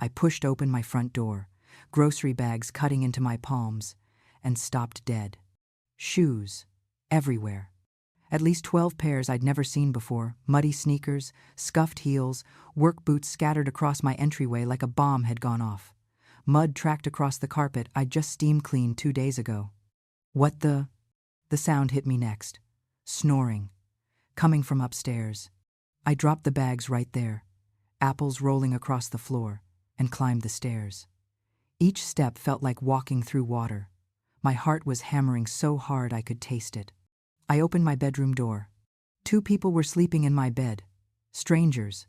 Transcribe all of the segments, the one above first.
I pushed open my front door, grocery bags cutting into my palms, and stopped dead. Shoes. Everywhere. At least 12 pairs I'd never seen before, muddy sneakers, scuffed heels, work boots scattered across my entryway like a bomb had gone off. Mud tracked across the carpet I'd just steam cleaned 2 days ago. What the? The sound hit me next. Snoring. Coming from upstairs. I dropped the bags right there, apples rolling across the floor, and climbed the stairs. Each step felt like walking through water. My heart was hammering so hard I could taste it. I opened my bedroom door. 2 people were sleeping in my bed. Strangers.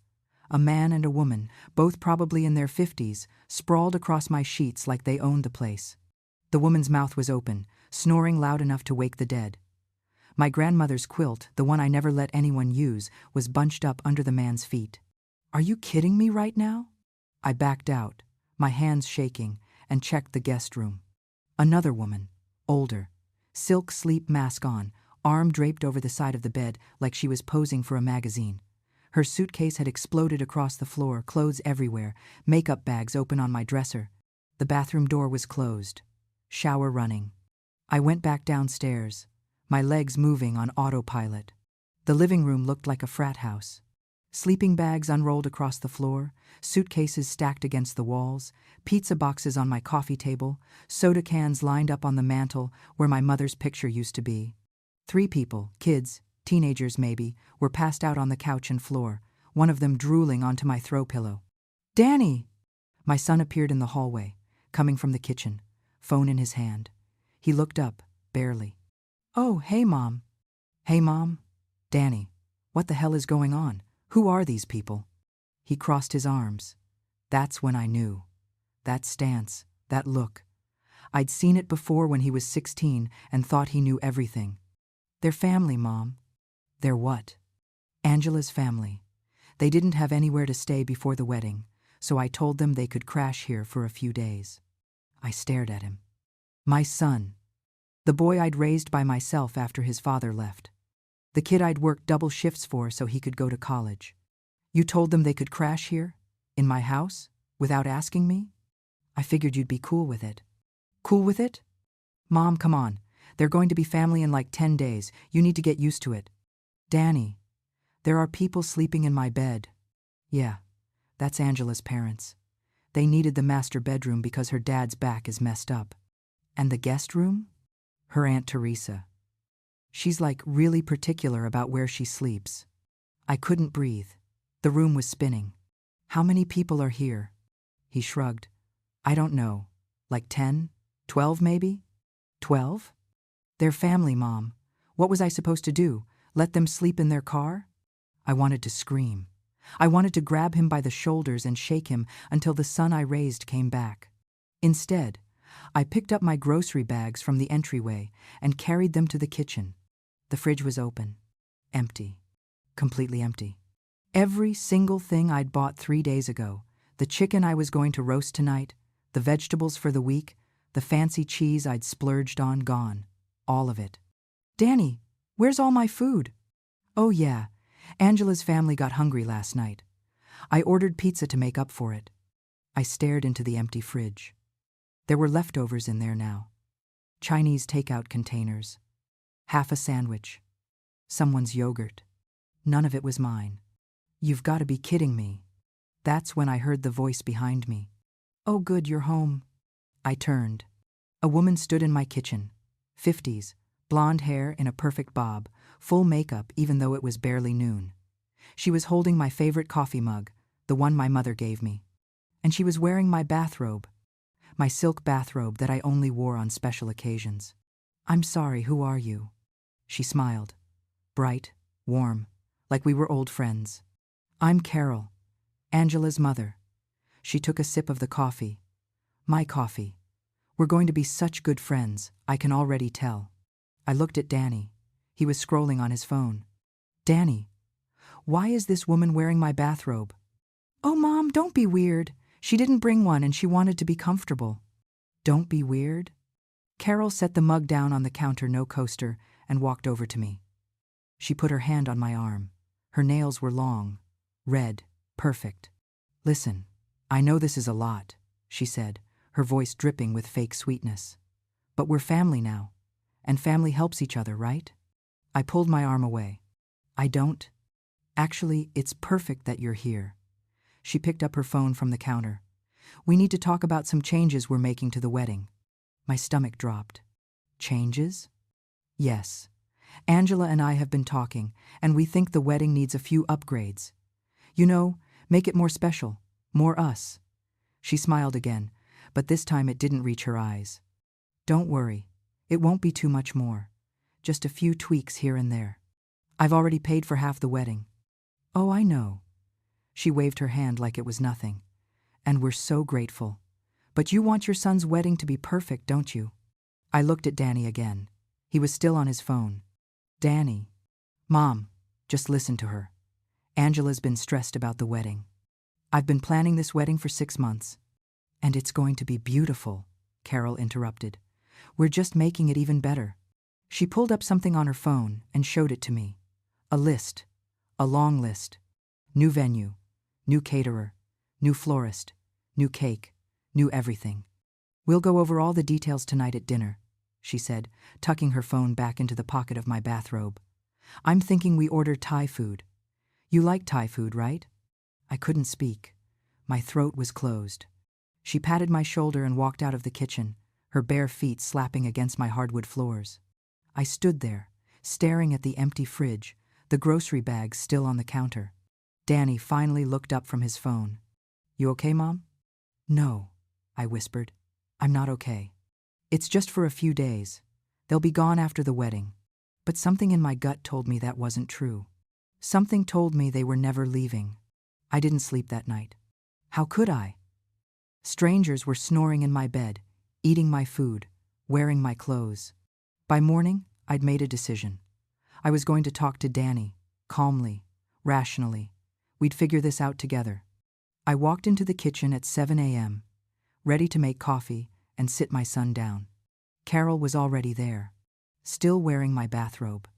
A man and a woman, both probably in their 50s, sprawled across my sheets like they owned the place. The woman's mouth was open, snoring loud enough to wake the dead. My grandmother's quilt, the one I never let anyone use, was bunched up under the man's feet. Are you kidding me right now? I backed out, my hands shaking, and checked the guest room. Another woman, older, silk sleep mask on, arm draped over the side of the bed like she was posing for a magazine. Her suitcase had exploded across the floor, clothes everywhere, makeup bags open on my dresser. The bathroom door was closed. Shower running. I went back downstairs, my legs moving on autopilot. The living room looked like a frat house. Sleeping bags unrolled across the floor, suitcases stacked against the walls, pizza boxes on my coffee table, soda cans lined up on the mantel where my mother's picture used to be. 3 people, kids, teenagers maybe, were passed out on the couch and floor, one of them drooling onto my throw pillow. Danny! My son appeared in the hallway, coming from the kitchen, phone in his hand. He looked up, barely. Oh, hey, Mom. Hey, Mom. Danny, what the hell is going on? Who are these people? He crossed his arms. That's when I knew. That stance, that look. I'd seen it before when he was 16 and thought he knew everything. They're family, Mom. They're what? Angela's family. They didn't have anywhere to stay before the wedding, so I told them they could crash here for a few days. I stared at him. My son. The boy I'd raised by myself after his father left. The kid I'd worked double shifts for so he could go to college. You told them they could crash here? In my house? Without asking me? I figured you'd be cool with it. Cool with it? Mom, come on. They're going to be family in like 10 days. You need to get used to it. Danny, there are people sleeping in my bed. Yeah, that's Angela's parents. They needed the master bedroom because her dad's back is messed up. And the guest room? Her Aunt Teresa. She's like really particular about where she sleeps. I couldn't breathe. The room was spinning. How many people are here? He shrugged. I don't know. Like 10? 12 maybe? 12? They're family, Mom. What was I supposed to do? Let them sleep in their car? I wanted to scream. I wanted to grab him by the shoulders and shake him until the son I raised came back. Instead, I picked up my grocery bags from the entryway and carried them to the kitchen. The fridge was open. Empty. Completely empty. Every single thing I'd bought 3 days ago, the chicken I was going to roast tonight, the vegetables for the week, the fancy cheese I'd splurged on, gone. All of it. Danny, where's all my food? Oh yeah, Angela's family got hungry last night. I ordered pizza to make up for it. I stared into the empty fridge. There were leftovers in there now. Chinese takeout containers. Half a sandwich. Someone's yogurt. None of it was mine. You've got to be kidding me. That's when I heard the voice behind me. Oh good, you're home. I turned. A woman stood in my kitchen. 50s, blonde hair in a perfect bob, full makeup even though it was barely noon. She was holding my favorite coffee mug, the one my mother gave me. And she was wearing my bathrobe. My silk bathrobe that I only wore on special occasions. I'm sorry, who are you? She smiled. Bright, warm, like we were old friends. I'm Carol, Angela's mother. She took a sip of the coffee. My coffee. We're going to be such good friends, I can already tell. I looked at Danny. He was scrolling on his phone. Danny, why is this woman wearing my bathrobe? Oh, Mom, don't be weird. She didn't bring one and she wanted to be comfortable. Don't be weird? Carol set the mug down on the counter, no coaster, and walked over to me. She put her hand on my arm. Her nails were long, red, perfect. Listen, I know this is a lot, she said, her voice dripping with fake sweetness. But we're family now, and family helps each other, right? I pulled my arm away. I don't. Actually, it's perfect that you're here. She picked up her phone from the counter. We need to talk about some changes we're making to the wedding. My stomach dropped. Changes? Yes. Angela and I have been talking, and we think the wedding needs a few upgrades. You know, make it more special, more us. She smiled again, but this time it didn't reach her eyes. Don't worry, it won't be too much more. Just a few tweaks here and there. I've already paid for half the wedding. Oh, I know. She waved her hand like it was nothing. And we're so grateful. But you want your son's wedding to be perfect, don't you? I looked at Danny again. He was still on his phone. Danny. Mom, just listen to her. Angela's been stressed about the wedding. I've been planning this wedding for 6 months. And it's going to be beautiful, Carol interrupted. We're just making it even better. She pulled up something on her phone and showed it to me. A list. A long list. New venue. New caterer. New florist. New cake. New everything. We'll go over all the details tonight at dinner, she said, tucking her phone back into the pocket of my bathrobe. I'm thinking we order Thai food. You like Thai food, right? I couldn't speak. My throat was closed. She patted my shoulder and walked out of the kitchen, her bare feet slapping against my hardwood floors. I stood there, staring at the empty fridge, the grocery bags still on the counter. Danny finally looked up from his phone. You okay, Mom? No, I whispered. I'm not okay. It's just for a few days. They'll be gone after the wedding. But something in my gut told me that wasn't true. Something told me they were never leaving. I didn't sleep that night. How could I? Strangers were snoring in my bed, eating my food, wearing my clothes. By morning, I'd made a decision. I was going to talk to Danny, calmly, rationally. We'd figure this out together. I walked into the kitchen at 7 a.m., ready to make coffee and sit my son down. Carol was already there, still wearing my bathrobe.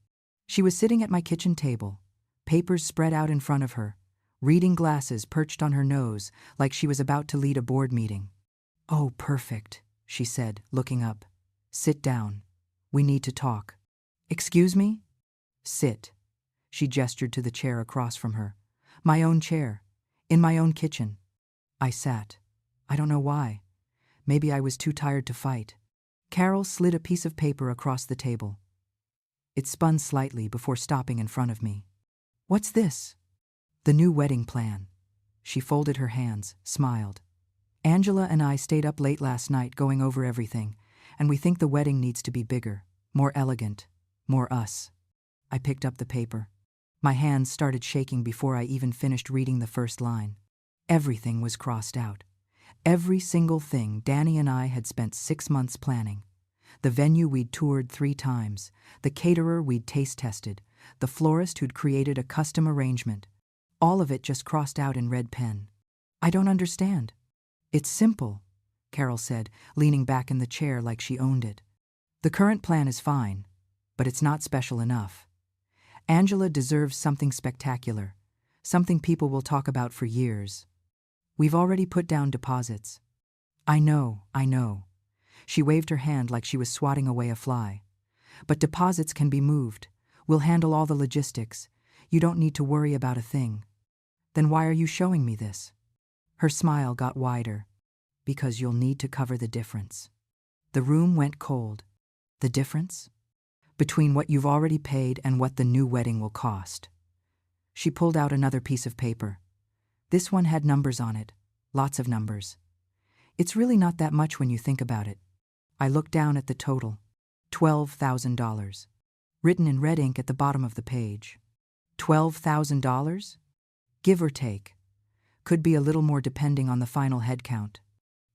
She was sitting at my kitchen table, papers spread out in front of her, reading glasses perched on her nose like she was about to lead a board meeting. Oh, perfect, she said, looking up. Sit down. We need to talk. Excuse me? Sit. She gestured to the chair across from her. My own chair. In my own kitchen. I sat. I don't know why. Maybe I was too tired to fight. Carol slid a piece of paper across the table. It spun slightly before stopping in front of me. What's this? The new wedding plan. She folded her hands, smiled. Angela and I stayed up late last night going over everything, and we think the wedding needs to be bigger, more elegant, more us. I picked up the paper. My hands started shaking before I even finished reading the first line. Everything was crossed out. Every single thing Danny and I had spent 6 months planning. The venue we'd toured 3 times, the caterer we'd taste tested, the florist who'd created a custom arrangement. All of it just crossed out in red pen. I don't understand. It's simple, Carol said, leaning back in the chair like she owned it. The current plan is fine, but it's not special enough. Angela deserves something spectacular, something people will talk about for years. We've already put down deposits. I know. She waved her hand like she was swatting away a fly. But deposits can be moved. We'll handle all the logistics. You don't need to worry about a thing. Then why are you showing me this? Her smile got wider. Because you'll need to cover the difference. The room went cold. The difference? Between what you've already paid and what the new wedding will cost. She pulled out another piece of paper. This one had numbers on it, lots of numbers. It's really not that much when you think about it. I looked down at the total, $12,000, written in red ink at the bottom of the page. $12,000? Give or take. Could be a little more depending on the final head count.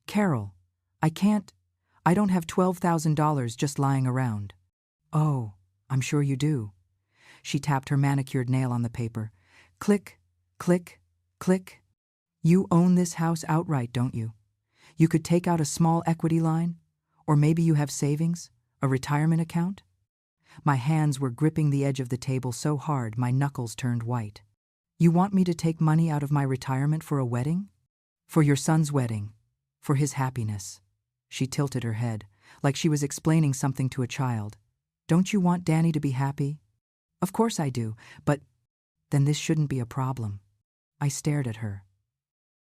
Carol, I don't have $12,000 just lying around. Oh, I'm sure you do. She tapped her manicured nail on the paper. Click, click, click. You own this house outright, don't you? You could take out a small equity line, or maybe you have savings, a retirement account? My hands were gripping the edge of the table so hard my knuckles turned white. You want me to take money out of my retirement for a wedding? For your son's wedding. For his happiness. She tilted her head, like she was explaining something to a child. Don't you want Danny to be happy? Of course I do, but then this shouldn't be a problem. I stared at her.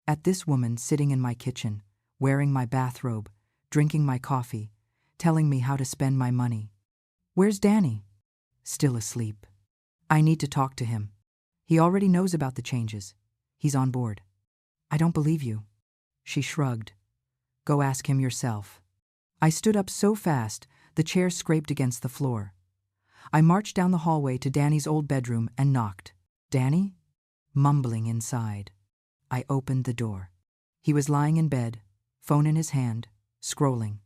At this woman sitting in my kitchen, wearing my bathrobe, drinking my coffee, telling me how to spend my money. Where's Danny? Still asleep. I need to talk to him. He already knows about the changes. He's on board. I don't believe you. She shrugged. Go ask him yourself. I stood up so fast, the chair scraped against the floor. I marched down the hallway to Danny's old bedroom and knocked. Danny? Mumbling inside. I opened the door. He was lying in bed, phone in his hand, scrolling.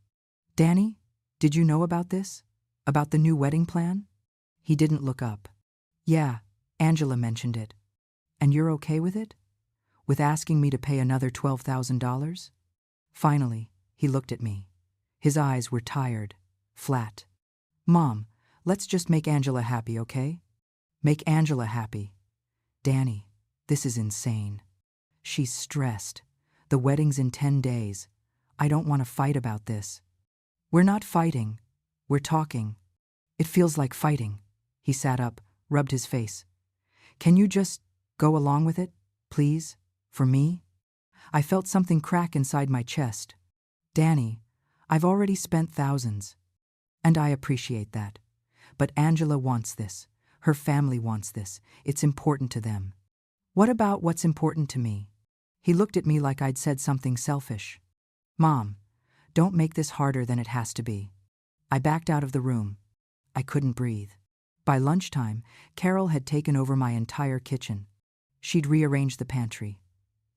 Danny, did you know about this? About the new wedding plan? He didn't look up. Yeah, Angela mentioned it. And you're okay with it? With asking me to pay another $12,000? Finally, he looked at me. His eyes were tired, flat. Mom, let's just make Angela happy, okay? Make Angela happy. Danny, this is insane. She's stressed. The wedding's in 10 days. I don't want to fight about this. We're not fighting. We're talking. It feels like fighting. He sat up, rubbed his face. Can you just go along with it, please? For me? I felt something crack inside my chest. Danny, I've already spent thousands. And I appreciate that. But Angela wants this. Her family wants this. It's important to them. What about what's important to me? He looked at me like I'd said something selfish. Mom, don't make this harder than it has to be. I backed out of the room. I couldn't breathe. By lunchtime, Carol had taken over my entire kitchen. She'd rearranged the pantry,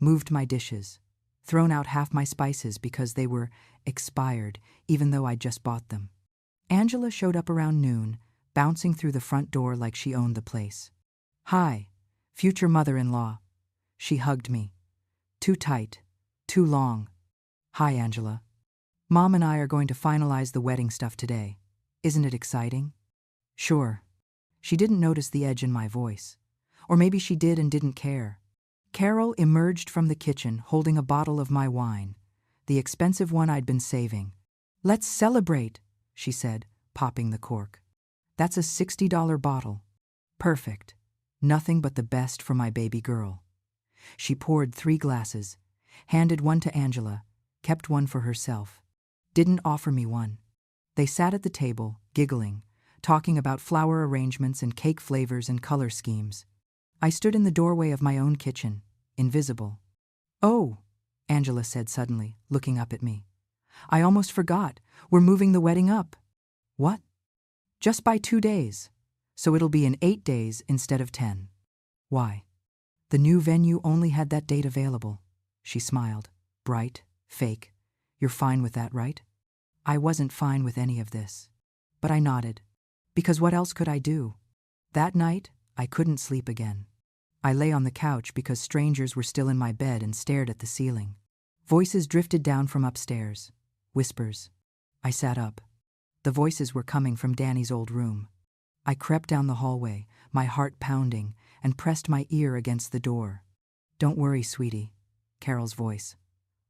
moved my dishes, thrown out half my spices because they were expired, even though I'd just bought them. Angela showed up around noon, bouncing through the front door like she owned the place. Hi, future mother-in-law. She hugged me. Too tight, too long. Hi, Angela. Mom and I are going to finalize the wedding stuff today. Isn't it exciting? Sure. She didn't notice the edge in my voice. Or maybe she did and didn't care. Carol emerged from the kitchen holding a bottle of my wine, the expensive one I'd been saving. Let's celebrate, she said, popping the cork. That's a $60 bottle. Perfect. Nothing but the best for my baby girl. She poured 3 glasses, handed one to Angela, kept one for herself. Didn't offer me one. They sat at the table, giggling, talking about flower arrangements and cake flavors and color schemes. I stood in the doorway of my own kitchen, invisible. Oh, Angela said suddenly, looking up at me. I almost forgot. We're moving the wedding up. What? Just by 2 days. So it'll be in 8 days instead of 10. Why? The new venue only had that date available. She smiled. Bright, fake. You're fine with that, right? I wasn't fine with any of this. But I nodded. Because what else could I do? That night, I couldn't sleep again. I lay on the couch because strangers were still in my bed and stared at the ceiling. Voices drifted down from upstairs. Whispers. I sat up. The voices were coming from Danny's old room. I crept down the hallway, my heart pounding, and pressed my ear against the door. Don't worry, sweetie, Carol's voice.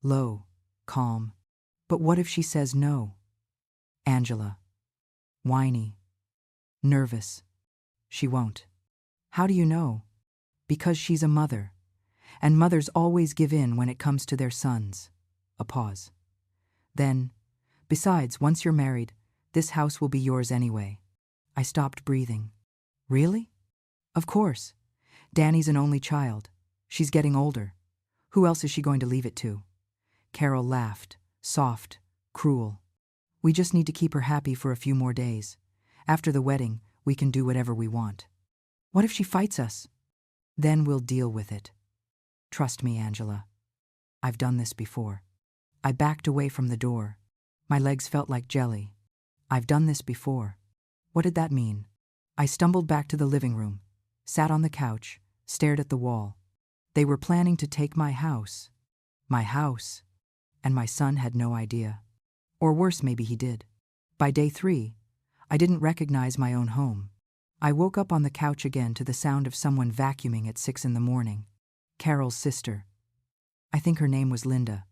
Low, calm. But what if she says no? Angela. Whiny. Nervous. She won't. How do you know? Because she's a mother. And mothers always give in when it comes to their sons. A pause. Then, besides, once you're married, this house will be yours anyway. I stopped breathing. Really? Of course. Danny's an only child. She's getting older. Who else is she going to leave it to? Carol laughed, soft, cruel. We just need to keep her happy for a few more days. After the wedding, we can do whatever we want. What if she fights us? Then we'll deal with it. Trust me, Angela. I've done this before. I backed away from the door. My legs felt like jelly. I've done this before. What did that mean? I stumbled back to the living room, sat on the couch, stared at the wall. They were planning to take my house. My house. And my son had no idea. Or worse, maybe he did. By day 3, I didn't recognize my own home. I woke up on the couch again to the sound of someone vacuuming at 6 in the morning. Carol's sister. I think her name was Linda.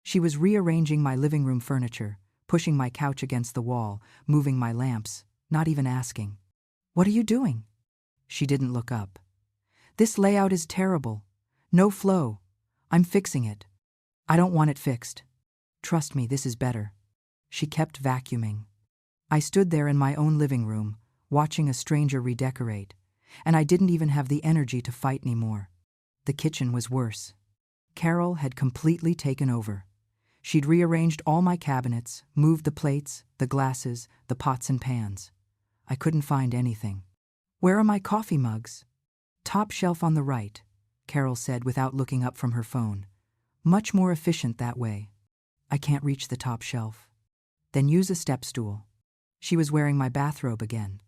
She was rearranging my living room furniture, pushing my couch against the wall, moving my lamps, not even asking. "What are you doing?" She didn't look up. "This layout is terrible. No flow. I'm fixing it." "I don't want it fixed. Trust me, this is better." She kept vacuuming. I stood there in my own living room, watching a stranger redecorate, and I didn't even have the energy to fight anymore. The kitchen was worse. Carol had completely taken over. She'd rearranged all my cabinets, moved the plates, the glasses, the pots and pans. I couldn't find anything. "Where are my coffee mugs?" "Top shelf on the right," Carol said without looking up from her phone. "Much more efficient that way." "I can't reach the top shelf." "Then use a step stool." She was wearing my bathrobe again.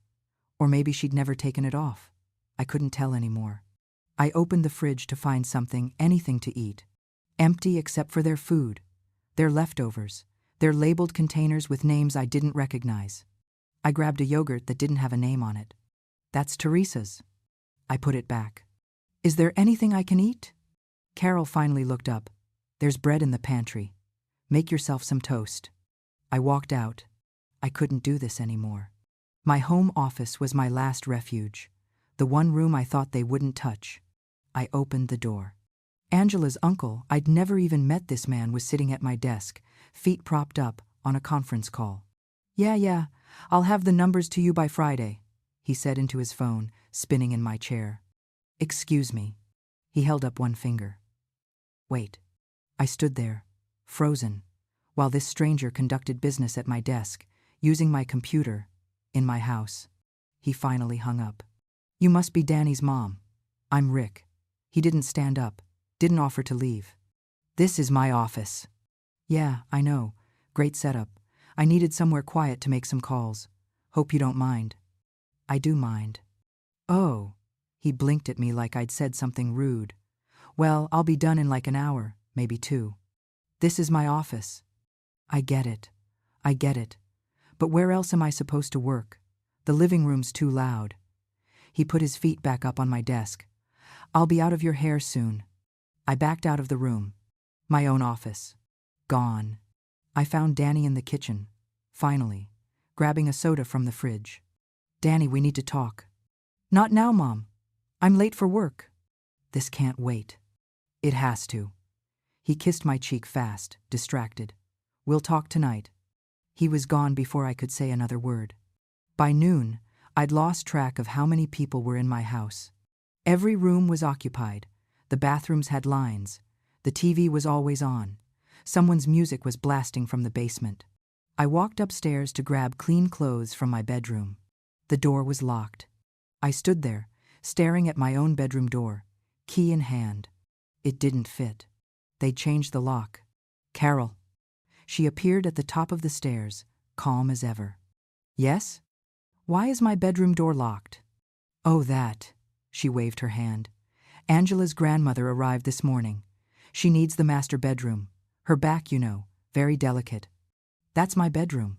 Or maybe she'd never taken it off. I couldn't tell anymore. I opened the fridge to find something, anything to eat. Empty except for their food. Their leftovers. Their labeled containers with names I didn't recognize. I grabbed a yogurt that didn't have a name on it. "That's Teresa's." I put it back. "Is there anything I can eat?" Carol finally looked up. "There's bread in the pantry. Make yourself some toast." I walked out. I couldn't do this anymore. My home office was my last refuge, the one room I thought they wouldn't touch. I opened the door. Angela's uncle, I'd never even met this man, was sitting at my desk, feet propped up, on a conference call. Yeah, I'll have the numbers to you by Friday," he said into his phone, spinning in my chair. "Excuse me." He held up one finger. "Wait." I stood there, frozen, while this stranger conducted business at my desk, using my computer, in my house. He finally hung up. "You must be Danny's mom. I'm Rick." He didn't stand up, didn't offer to leave. "This is my office." "Yeah, I know. Great setup. I needed somewhere quiet to make some calls. Hope you don't mind." "I do mind." "Oh." He blinked at me like I'd said something rude. "Well, I'll be done in like an hour, maybe 2. This is my office." I get it. But where else am I supposed to work? The living room's too loud." He put his feet back up on my desk. "I'll be out of your hair soon." I backed out of the room. My own office. Gone. I found Danny in the kitchen, finally, grabbing a soda from the fridge. "Danny, we need to talk." "Not now, Mom. I'm late for work." "This can't wait." "It has to." He kissed my cheek fast, distracted. "We'll talk tonight." He was gone before I could say another word. By noon, I'd lost track of how many people were in my house. Every room was occupied. The bathrooms had lines. The TV was always on. Someone's music was blasting from the basement. I walked upstairs to grab clean clothes from my bedroom. The door was locked. I stood there, staring at my own bedroom door, key in hand. It didn't fit. They'd changed the lock. "Carol." She appeared at the top of the stairs, calm as ever. "Yes? Why is my bedroom door locked?" "Oh, that." She waved her hand. "Angela's grandmother arrived this morning. She needs the master bedroom. Her back, you know, very delicate." "That's my bedroom."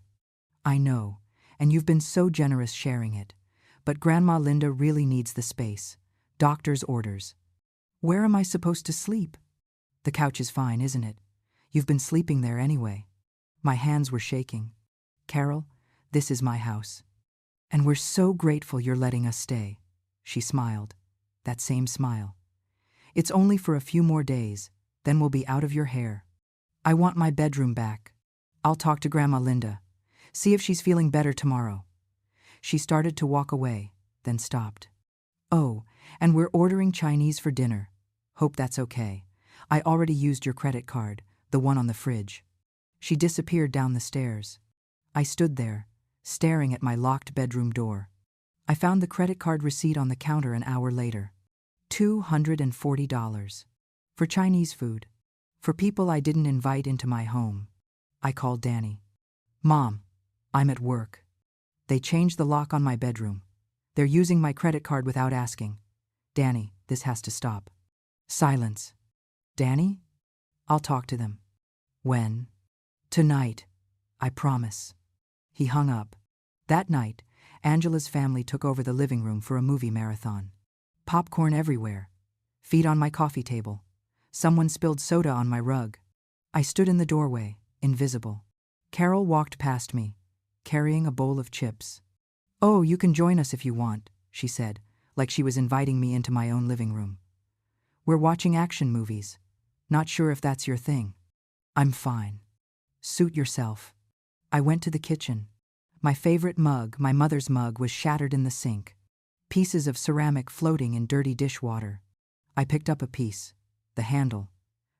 "I know, and you've been so generous sharing it. But Grandma Linda really needs the space. Doctor's orders." "Where am I supposed to sleep?" "The couch is fine, isn't it? You've been sleeping there anyway." My hands were shaking. "Carol, this is my house. And we're so grateful you're letting us stay." She smiled. That same smile. "It's only for a few more days, then we'll be out of your hair. I want my bedroom back. I'll talk to Grandma Linda. See if she's feeling better tomorrow." She started to walk away, then stopped. "Oh, and we're ordering Chinese for dinner. Hope that's okay. I already used your credit card, the one on the fridge." She disappeared down the stairs. I stood there, staring at my locked bedroom door. I found the credit card receipt on the counter an hour later. $240. For Chinese food. For people I didn't invite into my home. I called Danny. "Mom, I'm at work. They changed the lock on my bedroom. They're using my credit card without asking. Danny, this has to stop." Silence. "Danny?" "I'll talk to them." "When?" "Tonight. I promise." He hung up. That night, Angela's family took over the living room for a movie marathon. Popcorn everywhere. Feet on my coffee table. Someone spilled soda on my rug. I stood in the doorway, invisible. Carol walked past me, carrying a bowl of chips. "Oh, you can join us if you want," she said, like she was inviting me into my own living room. "We're watching action movies. Not sure if that's your thing." "I'm fine." "Suit yourself." I went to the kitchen. My favorite mug, my mother's mug, was shattered in the sink. Pieces of ceramic floating in dirty dishwater. I picked up a piece, the handle,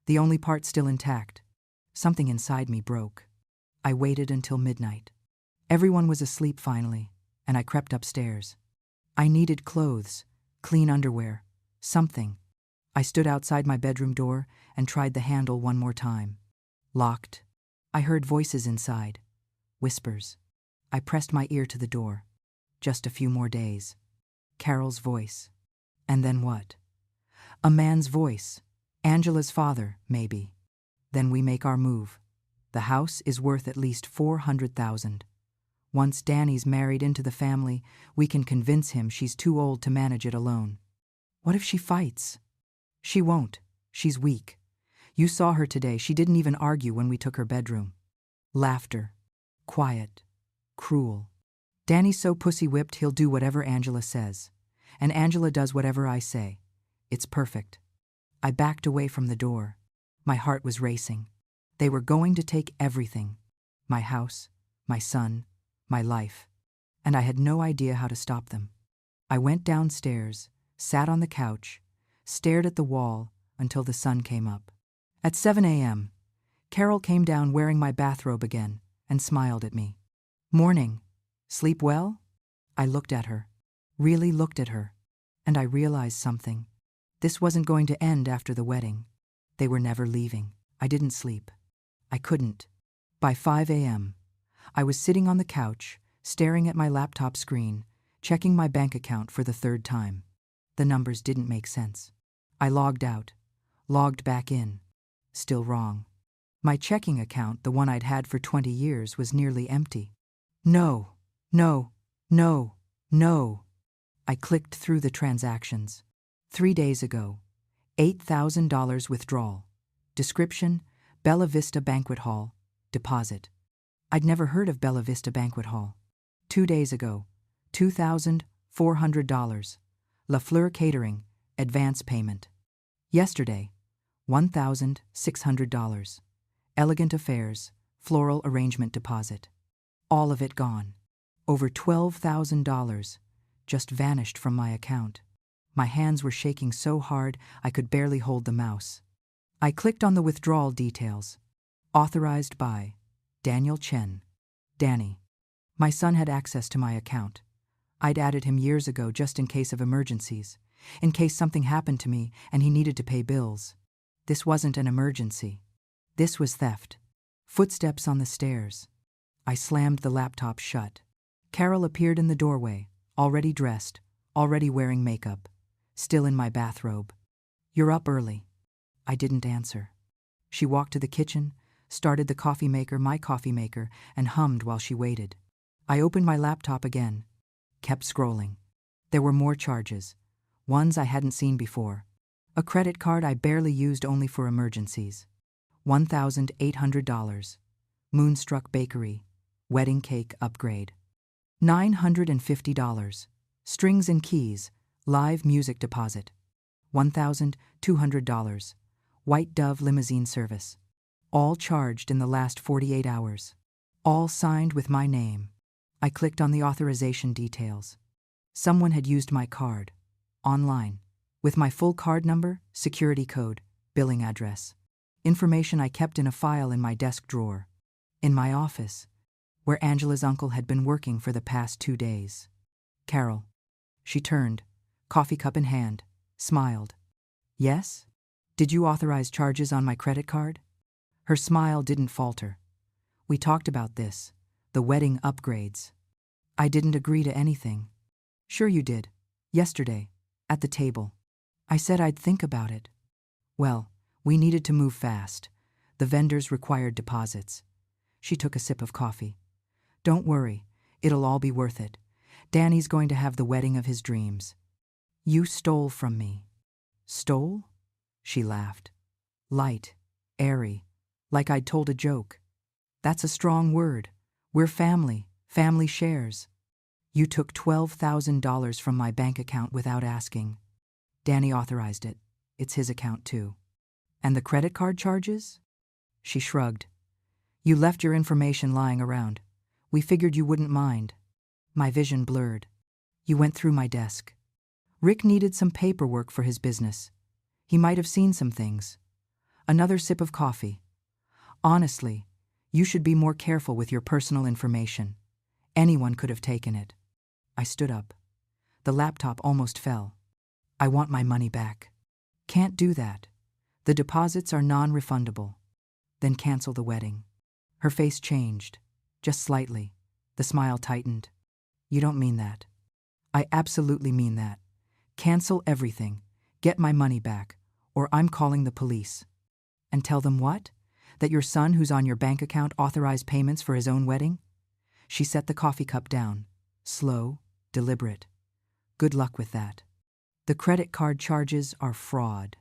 the only part still intact. Something inside me broke. I waited until midnight. Everyone was asleep finally, and I crept upstairs. I needed clothes, clean underwear, something. I stood outside my bedroom door and tried the handle one more time. Locked. I heard voices inside. Whispers. I pressed my ear to the door. Just a few more days. Carol's voice. And then what? A man's voice. Angela's father, maybe. Then we make our move. The house is worth at least $400,000. Once Danny's married into the family, we can convince him she's too old to manage it alone. What if she fights? She won't. She's weak. You saw her today. She didn't even argue when we took her bedroom. Laughter. Quiet. Cruel. Danny's so pussy-whipped he'll do whatever Angela says. And Angela does whatever I say. It's perfect. I backed away from the door. My heart was racing. They were going to take everything. My house, my son, my life. And I had no idea how to stop them. I went downstairs, sat on the couch, stared at the wall until the sun came up. At 7 a.m., Carol came down wearing my bathrobe again and smiled at me. "Morning. Sleep well?" I looked at her, really looked at her, and I realized something. This wasn't going to end after the wedding. They were never leaving. I didn't sleep. I couldn't. By 5 a.m., I was sitting on the couch, staring at my laptop screen, checking my bank account for the third time. The numbers didn't make sense. I logged out, logged back in. Still wrong. My checking account, the one I'd had for 20 years, was nearly empty. No, no, no, no. I clicked through the transactions. 3 days ago, $8,000 withdrawal. Description, Bella Vista Banquet Hall. Deposit. I'd never heard of Bella Vista Banquet Hall. 2 days ago, $2,400. La Fleur Catering, advance payment. Yesterday, $1,600. Elegant Affairs, floral arrangement deposit. All of it gone. Over $12,000 just vanished from my account. My hands were shaking so hard I could barely hold the mouse. I clicked on the withdrawal details. Authorized by Daniel Chen. Danny. My son had access to my account. I'd added him years ago just in case of emergencies, in case something happened to me and he needed to pay bills. This wasn't an emergency. This was theft. Footsteps on the stairs. I slammed the laptop shut. Carol appeared in the doorway, already dressed, already wearing makeup, still in my bathrobe. "You're up early." I didn't answer. She walked to the kitchen, started the coffee maker, my coffee maker, and hummed while she waited. I opened my laptop again, kept scrolling. There were more charges, ones I hadn't seen before. A credit card I barely used, only for emergencies. $1,800. Moonstruck Bakery, wedding cake upgrade. $950. Strings and keys, live music deposit. $1,200. White Dove limousine service. All charged in the last 48 hours. All signed with my name. I clicked on the authorization details. Someone had used my card. Online. With my full card number, security code, billing address. Information I kept in a file in my desk drawer. In my office, where Angela's uncle had been working for the past 2 days. Carol. She turned, coffee cup in hand, smiled. "Yes? Did you authorize charges on my credit card?" Her smile didn't falter. "We talked about this, the wedding upgrades." "I didn't agree to anything." "Sure you did. Yesterday, at the table. I said I'd think about it." "Well, we needed to move fast. The vendors required deposits." She took a sip of coffee. "Don't worry, it'll all be worth it. Danny's going to have the wedding of his dreams." "You stole from me." "Stole?" She laughed. Light, airy, like I'd told a joke. That's a strong word. We're family, family shares. You took $12,000 from my bank account without asking. Danny authorized it. It's his account too. And the credit card charges? She shrugged. You left your information lying around. We figured you wouldn't mind. My vision blurred. You went through my desk. Rick needed some paperwork for his business. He might have seen some things. Another sip of coffee. Honestly, you should be more careful with your personal information. Anyone could have taken it. I stood up. The laptop almost fell. I want my money back. Can't do that. The deposits are non-refundable. Then cancel the wedding. Her face changed, just slightly. The smile tightened. You don't mean that. I absolutely mean that. Cancel everything. Get my money back, or I'm calling the police. And tell them what? That your son who's on your bank account authorized payments for his own wedding? She set the coffee cup down. Slow, deliberate. Good luck with that. The credit card charges are fraud.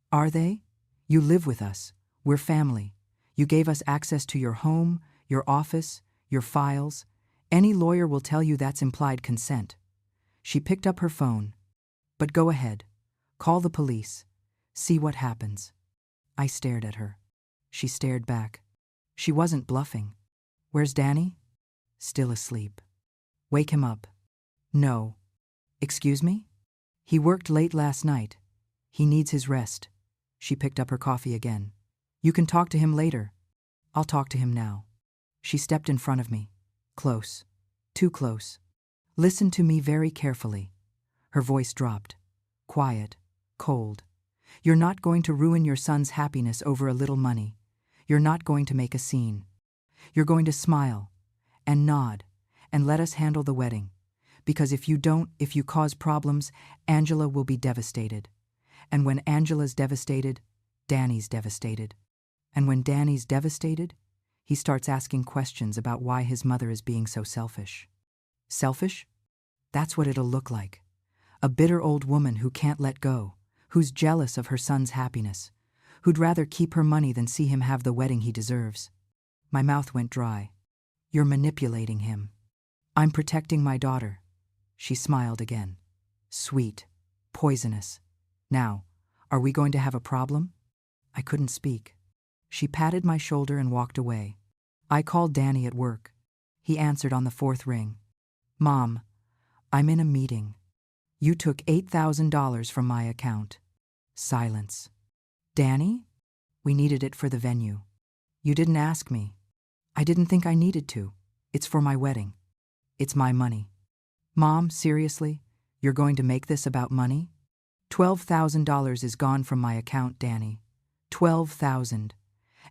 Are they? You live with us. We're family. You gave us access to your home, your office, your files. Any lawyer will tell you that's implied consent. She picked up her phone. But go ahead. Call the police. See what happens. I stared at her. She stared back. She wasn't bluffing. Where's Danny? Still asleep. Wake him up. No. Excuse me? He worked late last night. He needs his rest. She picked up her coffee again. You can talk to him later. I'll talk to him now. She stepped in front of me. Close. Too close. Listen to me very carefully. Her voice dropped. Quiet. Cold. You're not going to ruin your son's happiness over a little money. You're not going to make a scene. You're going to smile and nod and let us handle the wedding. Because if you don't, if you cause problems, Angela will be devastated. And when Angela's devastated, Danny's devastated. And when Danny's devastated, he starts asking questions about why his mother is being so selfish. Selfish? That's what it'll look like. A bitter old woman who can't let go, who's jealous of her son's happiness, who'd rather keep her money than see him have the wedding he deserves. My mouth went dry. You're manipulating him. I'm protecting my daughter. She smiled again. Sweet. Poisonous. Now, are we going to have a problem? I couldn't speak. She patted my shoulder and walked away. I called Danny at work. He answered on the fourth ring. Mom, I'm in a meeting. You took $8,000 from my account. Silence. Danny? We needed it for the venue. You didn't ask me. I didn't think I needed to. It's for my wedding. It's my money. Mom, seriously? You're going to make this about money? $12,000 is gone from my account, Danny. $12,000.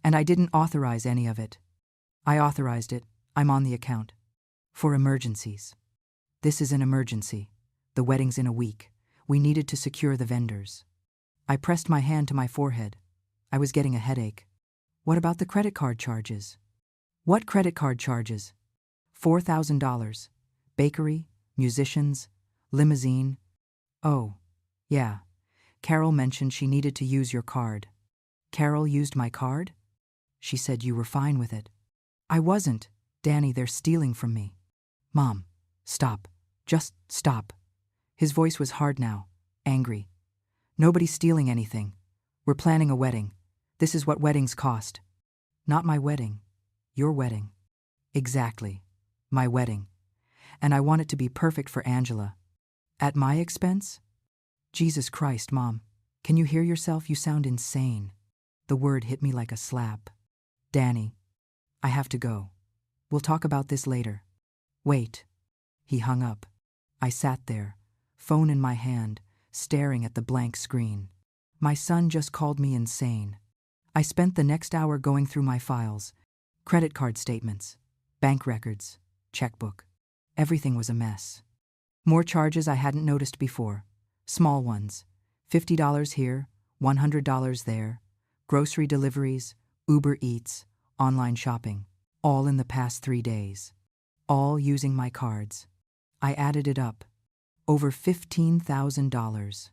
And I didn't authorize any of it. I authorized it. I'm on the account. For emergencies. This is an emergency. The wedding's in a week. We needed to secure the vendors. I pressed my hand to my forehead. I was getting a headache. What about the credit card charges? What credit card charges? $4,000. Bakery, musicians, limousine. Oh, yeah. Carol mentioned she needed to use your card. Carol used my card? She said you were fine with it. I wasn't. Danny, they're stealing from me. Mom, stop. Just stop. His voice was hard now, angry. Nobody's stealing anything. We're planning a wedding. This is what weddings cost. Not my wedding. Your wedding. Exactly. My wedding. And I want it to be perfect for Angela. At my expense? Jesus Christ, Mom. Can you hear yourself? You sound insane. The word hit me like a slap. Danny, I have to go. We'll talk about this later. Wait. He hung up. I sat there, phone in my hand, staring at the blank screen. My son just called me insane. I spent the next hour going through my files, credit card statements, bank records, checkbook. Everything was a mess. More charges I hadn't noticed before. Small ones. $50 here, $100 there. Grocery deliveries, Uber Eats, online shopping. All in the past 3 days. All using my cards. I added it up. Over $15,000.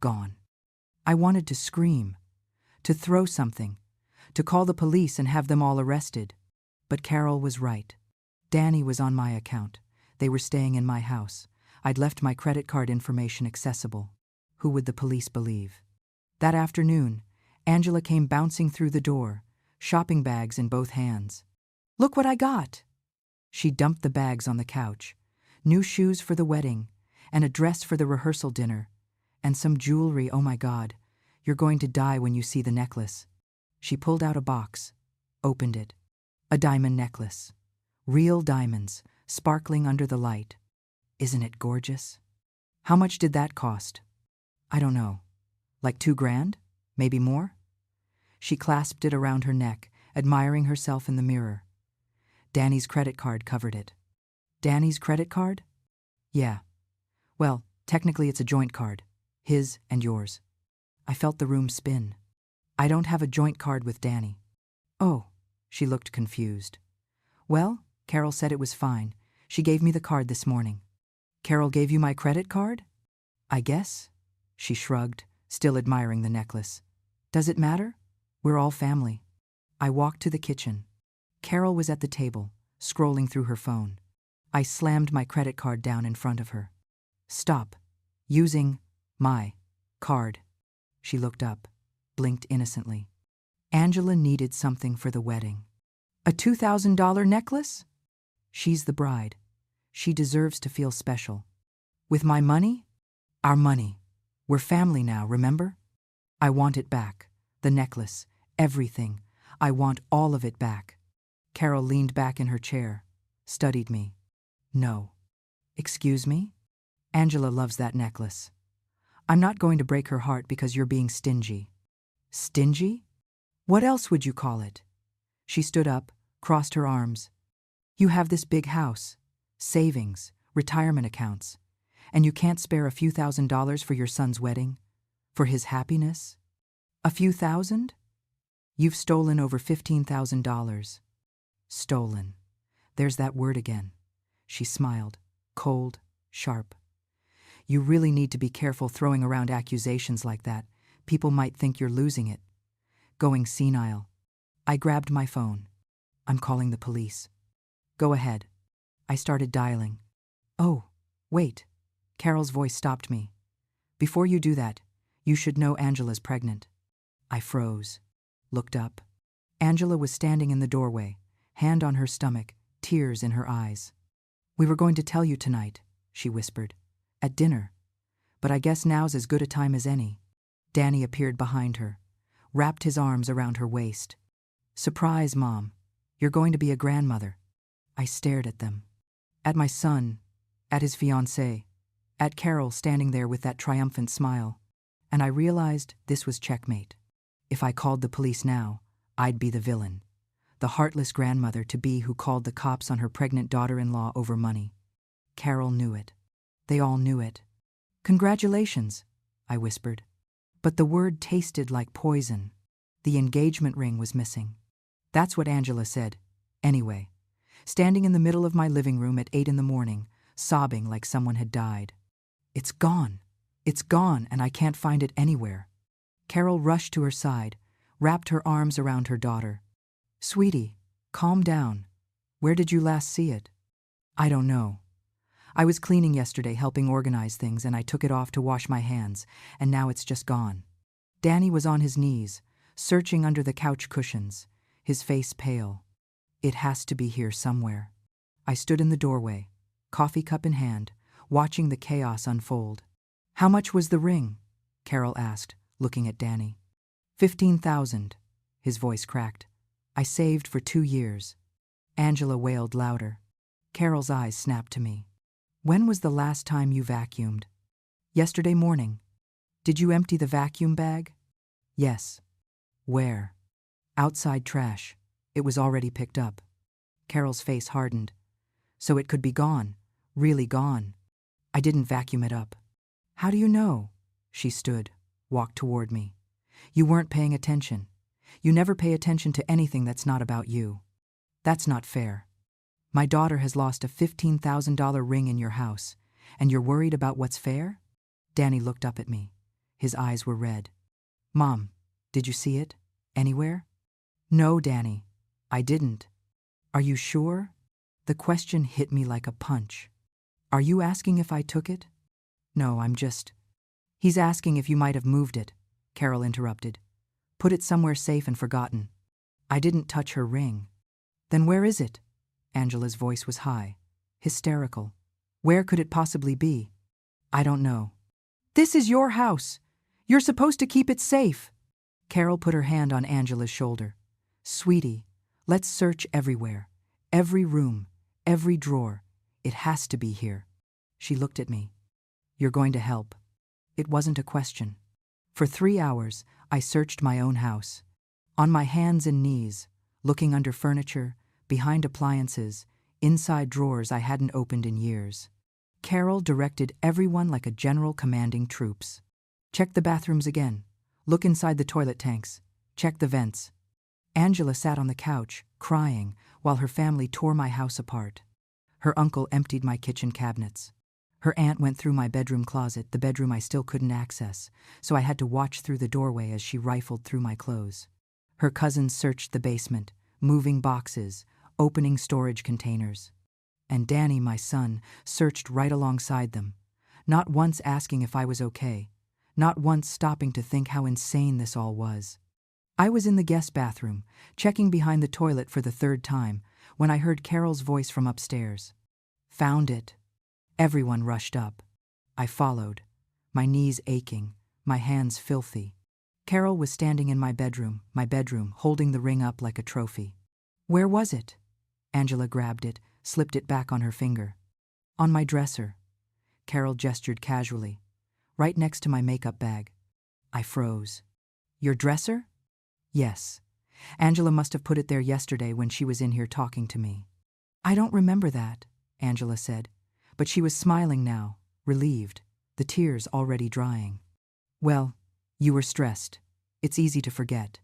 Gone. I wanted to scream. to throw something, to call the police and have them all arrested. But Carol was right. Danny was on my account. They were staying in my house. I'd left my credit card information accessible. Who would the police believe? That afternoon, Angela came bouncing through the door, shopping bags in both hands. "Look what I got!" She dumped the bags on the couch. New shoes for the wedding, and a dress for the rehearsal dinner, and some jewelry. "Oh my God, you're going to die when you see the necklace." She pulled out a box, opened it. A diamond necklace. Real diamonds, sparkling under the light. "Isn't it gorgeous?" "How much did that cost?" "I don't know. Like $2,000? Maybe more?" She clasped it around her neck, admiring herself in the mirror. Danny's credit card covered it. "Danny's credit card?" "Yeah. Well, technically it's a joint card. His and yours." I felt the room spin. "I don't have a joint card with Danny." "Oh." She looked confused. "Well, Carol said it was fine. She gave me the card this morning." "Carol gave you my credit card?" "I guess." She shrugged, still admiring the necklace. "Does it matter? We're all family." I walked to the kitchen. Carol was at the table, scrolling through her phone. I slammed my credit card down in front of her. "Stop. Using my card." She looked up, blinked innocently. Angela needed something for the wedding. "A $2,000 necklace?" "She's the bride. She deserves to feel special." "With my money?" "Our money. We're family now, remember?" "I want it back. The necklace. Everything. I want all of it back." Carol leaned back in her chair, studied me. "No." "Excuse me?" "Angela loves that necklace. I'm not going to break her heart because you're being stingy." "Stingy? What else would you call it?" She stood up, crossed her arms. "You have this big house, savings, retirement accounts, and you can't spare a few $1,000s for your son's wedding? For his happiness? A few thousand? You've stolen over $15,000. Stolen. There's that word again." She smiled, cold, sharp. "You really need to be careful throwing around accusations like that. People might think you're losing it. Going senile." I grabbed my phone. "I'm calling the police." "Go ahead." I started dialing. "Oh, wait." Carol's voice stopped me. "Before you do that, you should know Angela's pregnant." I froze, looked up. Angela was standing in the doorway, hand on her stomach, tears in her eyes. "We were going to tell you tonight," she whispered, "at dinner. But I guess now's as good a time as any." Danny appeared behind her, wrapped his arms around her waist. "Surprise, Mom. You're going to be a grandmother." I stared at them. At my son, at his fiancée, at Carol standing there with that triumphant smile. And I realized this was checkmate. If I called the police now, I'd be the villain. The heartless grandmother-to-be who called the cops on her pregnant daughter-in-law over money. Carol knew it. They all knew it. "Congratulations," I whispered. But the word tasted like poison. The engagement ring was missing. That's what Angela said. Anyway, standing in the middle of my living room at 8 in the morning, sobbing like someone had died. "It's gone. It's gone, and I can't find it anywhere." Carol rushed to her side, wrapped her arms around her daughter. "Sweetie, calm down. Where did you last see it?" "I don't know. I was cleaning yesterday, helping organize things, and I took it off to wash my hands, and now it's just gone." Danny was on his knees, searching under the couch cushions, his face pale. "It has to be here somewhere." I stood in the doorway, coffee cup in hand, watching the chaos unfold. "How much was the ring?" Carol asked, looking at Danny. $15,000, his voice cracked. "I saved for 2 years." Angela wailed louder. Carol's eyes snapped to me. "When was the last time you vacuumed?" "Yesterday morning." "Did you empty the vacuum bag?" "Yes." "Where?" "Outside trash. It was already picked up." Carol's face hardened. "So it could be gone, really gone." "I didn't vacuum it up." "How do you know?" She stood, walked toward me. "You weren't paying attention. You never pay attention to anything that's not about you. That's not fair. My daughter has lost a $15,000 ring in your house, and you're worried about what's fair?" Danny looked up at me. His eyes were red. "Mom, did you see it?" Anywhere? No, Danny. I didn't. Are you sure? The question hit me like a punch. Are you asking if I took it? No, I'm just... He's asking if you might have moved it, Carol interrupted. Put it somewhere safe and forgotten. I didn't touch her ring. Then where is it? Angela's voice was high, hysterical. Where could it possibly be? I don't know. This is your house. You're supposed to keep it safe. Carol put her hand on Angela's shoulder. Sweetie, let's search everywhere. Every room, every drawer. It has to be here. She looked at me. You're going to help. It wasn't a question. For 3 hours, I searched my own house. On my hands and knees, looking under furniture, behind appliances, inside drawers I hadn't opened in years. Carol directed everyone like a general commanding troops. Check the bathrooms again. Look inside the toilet tanks. Check the vents. Angela sat on the couch, crying, while her family tore my house apart. Her uncle emptied my kitchen cabinets. Her aunt went through my bedroom closet, the bedroom I still couldn't access, so I had to watch through the doorway as she rifled through my clothes. Her cousins searched the basement, moving boxes, opening storage containers. And Danny, my son, searched right alongside them, not once asking if I was okay, not once stopping to think how insane this all was. I was in the guest bathroom, checking behind the toilet for the 3rd time, when I heard Carol's voice from upstairs. Found it. Everyone rushed up. I followed, my knees aching, my hands filthy. Carol was standing in my bedroom, holding the ring up like a trophy. Where was it? Angela grabbed it, slipped it back on her finger. On my dresser. Carol gestured casually. Right next to my makeup bag. I froze. Your dresser? Yes. Angela must have put it there yesterday when she was in here talking to me. I don't remember that, Angela said. But she was smiling now, relieved, the tears already drying. Well, you were stressed. It's easy to forget.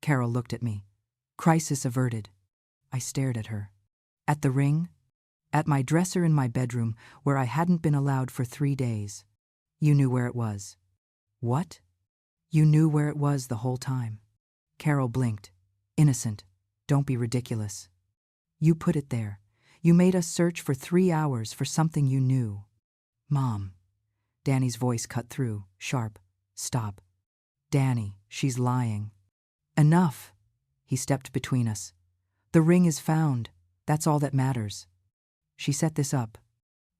Carol looked at me. Crisis averted. I stared at her. At the ring? At my dresser in my bedroom, where I hadn't been allowed for 3 days. You knew where it was. What? You knew where it was the whole time. Carol blinked. Innocent. Don't be ridiculous. You put it there. You made us search for 3 hours for something you knew. Mom. Danny's voice cut through, sharp. Stop. Danny, she's lying. Enough. He stepped between us. The ring is found. That's all that matters. She set this up.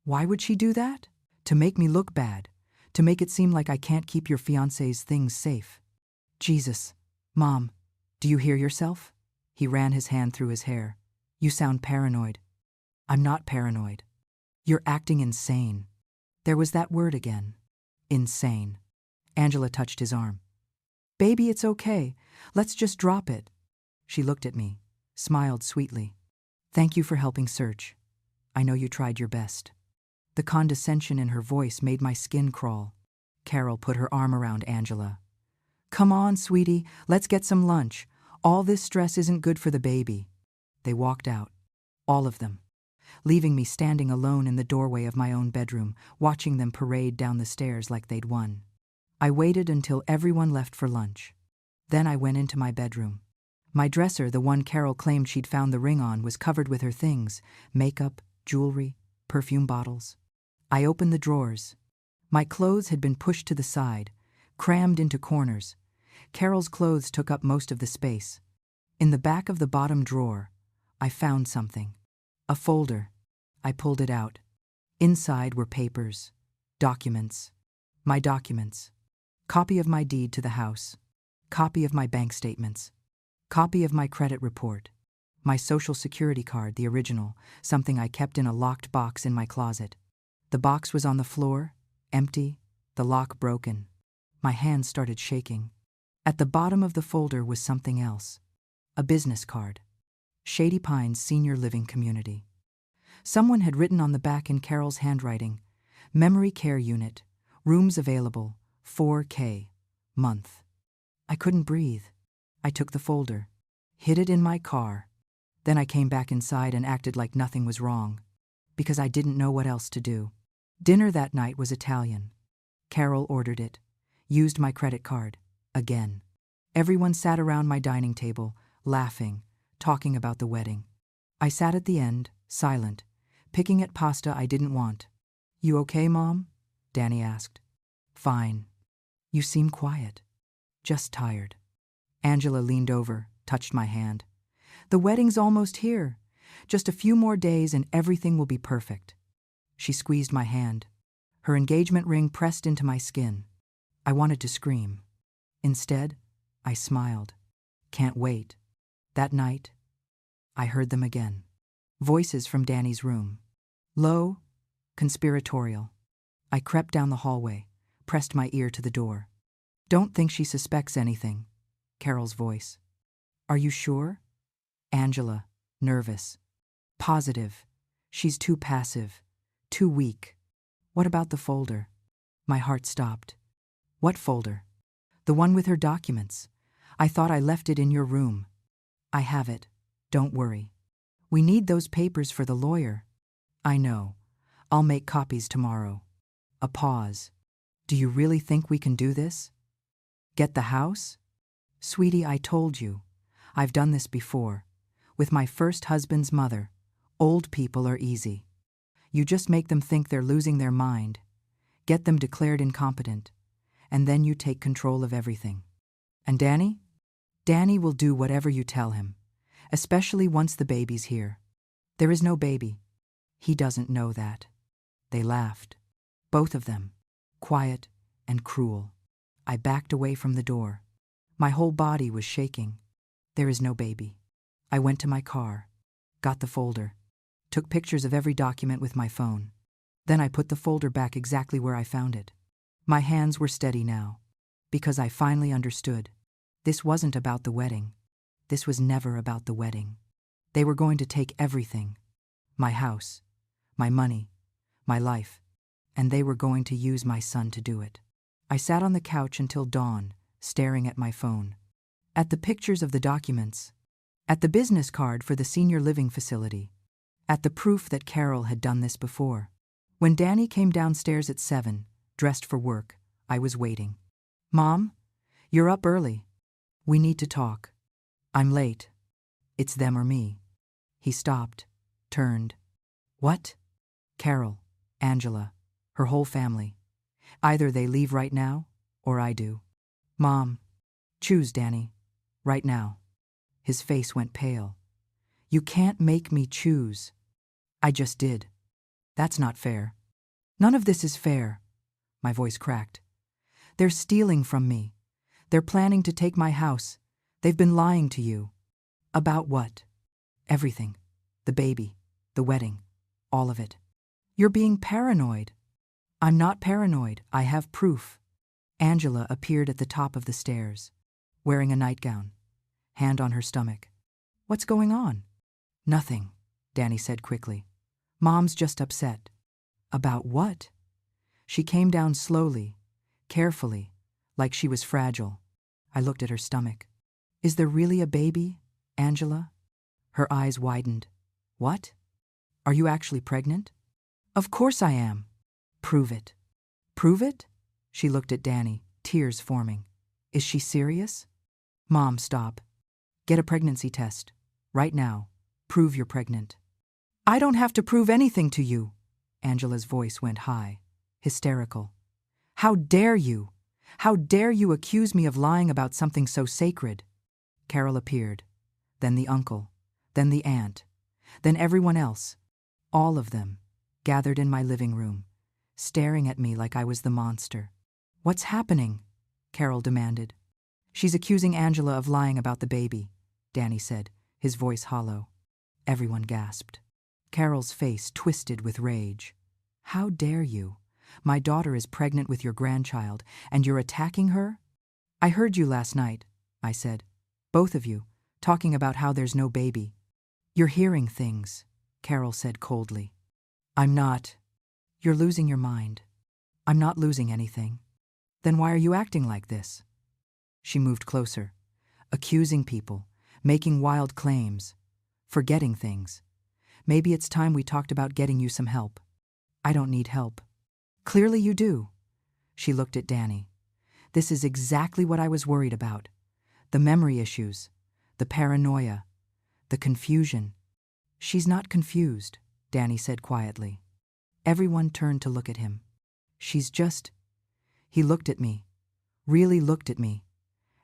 Why would she do that? To make me look bad. To make it seem like I can't keep your fiancé's things safe. Jesus. Mom, do you hear yourself? He ran his hand through his hair. You sound paranoid. I'm not paranoid. You're acting insane. There was that word again. Insane. Angela touched his arm. Baby, it's okay. Let's just drop it. She looked at me, smiled sweetly. Thank you for helping search. I know you tried your best. The condescension in her voice made my skin crawl. Carol put her arm around Angela. Come on, sweetie, let's get some lunch. All this stress isn't good for the baby. They walked out. All of them. Leaving me standing alone in the doorway of my own bedroom, watching them parade down the stairs like they'd won. I waited until everyone left for lunch. Then I went into my bedroom. My dresser, the one Carol claimed she'd found the ring on, was covered with her things, makeup, jewelry, perfume bottles. I opened the drawers. My clothes had been pushed to the side, crammed into corners. Carol's clothes took up most of the space. In the back of the bottom drawer, I found something. A folder. I pulled it out. Inside were papers, documents. My documents. Copy of my deed to the house. Copy of my bank statements. Copy of my credit report. My social security card, the original, something I kept in a locked box in my closet. The box was on the floor, empty, the lock broken. My hands started shaking. At the bottom of the folder was something else. A business card. Shady Pines Senior Living Community. Someone had written on the back in Carol's handwriting, Memory Care Unit, rooms available, 4K, month. I couldn't breathe. I took the folder, hid it in my car. Then I came back inside and acted like nothing was wrong, because I didn't know what else to do. Dinner that night was Italian. Carol ordered it, used my credit card, again. Everyone sat around my dining table, laughing, talking about the wedding. I sat at the end, silent, picking at pasta I didn't want. "You okay, Mom?" Danny asked. "Fine. You seem quiet." "Just tired." Angela leaned over, touched my hand. "The wedding's almost here. Just a few more days and everything will be perfect." She squeezed my hand. Her engagement ring pressed into my skin. I wanted to scream. Instead, I smiled. "Can't wait." That night, I heard them again. Voices from Danny's room. Low, conspiratorial. I crept down the hallway, pressed my ear to the door. "Don't think she suspects anything," Carol's voice. "Are you sure?" Angela, nervous. "Positive. She's too passive. Too weak." "What about the folder?" My heart stopped. "What folder?" "The one with her documents. I thought I left it in your room." "I have it. Don't worry. We need those papers for the lawyer." "I know. I'll make copies tomorrow." A pause. "Do you really think we can do this? Get the house?" "Sweetie, I told you. I've done this before. With my first husband's mother. Old people are easy. You just make them think they're losing their mind, get them declared incompetent, and then you take control of everything." "And Danny?" "Danny will do whatever you tell him, especially once the baby's here." "There is no baby." "He doesn't know that." They laughed. Both of them, quiet and cruel. I backed away from the door. My whole body was shaking. "There is no baby." I went to my car, got the folder, took pictures of every document with my phone. Then I put the folder back exactly where I found it. My hands were steady now, because I finally understood. This wasn't about the wedding. This was never about the wedding. They were going to take everything. My house, my money, my life, and they were going to use my son to do it. I sat on the couch until dawn, staring at my phone. At the pictures of the documents. At the business card for the senior living facility. At the proof that Carol had done this before. When Danny came downstairs at 7, dressed for work, I was waiting. "Mom, you're up early. We need to talk." "I'm late." "It's them or me." He stopped, turned. "What?" "Carol, Angela, her whole family. Either they leave right now, or I do." "Mom, choose, Danny. Right now." His face went pale. "You can't make me choose." "I just did." "That's not fair." "None of this is fair." My voice cracked. "They're stealing from me. They're planning to take my house. They've been lying to you." "About what?" "Everything. The baby, the wedding, all of it." "You're being paranoid." "I'm not paranoid. I have proof." Angela appeared at the top of the stairs, wearing a nightgown, hand on her stomach. "What's going on?" "Nothing," Danny said quickly. "Mom's just upset." "About what?" She came down slowly, carefully, like she was fragile. I looked at her stomach. "Is there really a baby, Angela?" Her eyes widened. "What? Are you actually pregnant?" "Of course I am." "Prove it." "Prove it?" She looked at Danny, tears forming. "Is she serious?" "Mom, stop. Get a pregnancy test. Right now. Prove you're pregnant." "I don't have to prove anything to you." Angela's voice went high, hysterical. "How dare you? How dare you accuse me of lying about something so sacred?" Carol appeared, then the uncle, then the aunt, then everyone else, all of them, gathered in my living room, staring at me like I was the monster. "What's happening?" Carol demanded. "She's accusing Angela of lying about the baby," Danny said, his voice hollow. Everyone gasped. Carol's face twisted with rage. "How dare you? My daughter is pregnant with your grandchild, and you're attacking her?" "I heard you last night," I said. "Both of you, talking about how there's no baby." "You're hearing things," Carol said coldly. "I'm not." "You're losing your mind." "I'm not losing anything." "Then why are you acting like this?" She moved closer, accusing people, making wild claims, forgetting things. "Maybe it's time we talked about getting you some help." "I don't need help." "Clearly you do." She looked at Danny. "This is exactly what I was worried about. The memory issues, the paranoia, the confusion. She's not confused, Danny said quietly. Everyone turned to look at him. She's just... He looked at me, really looked at me,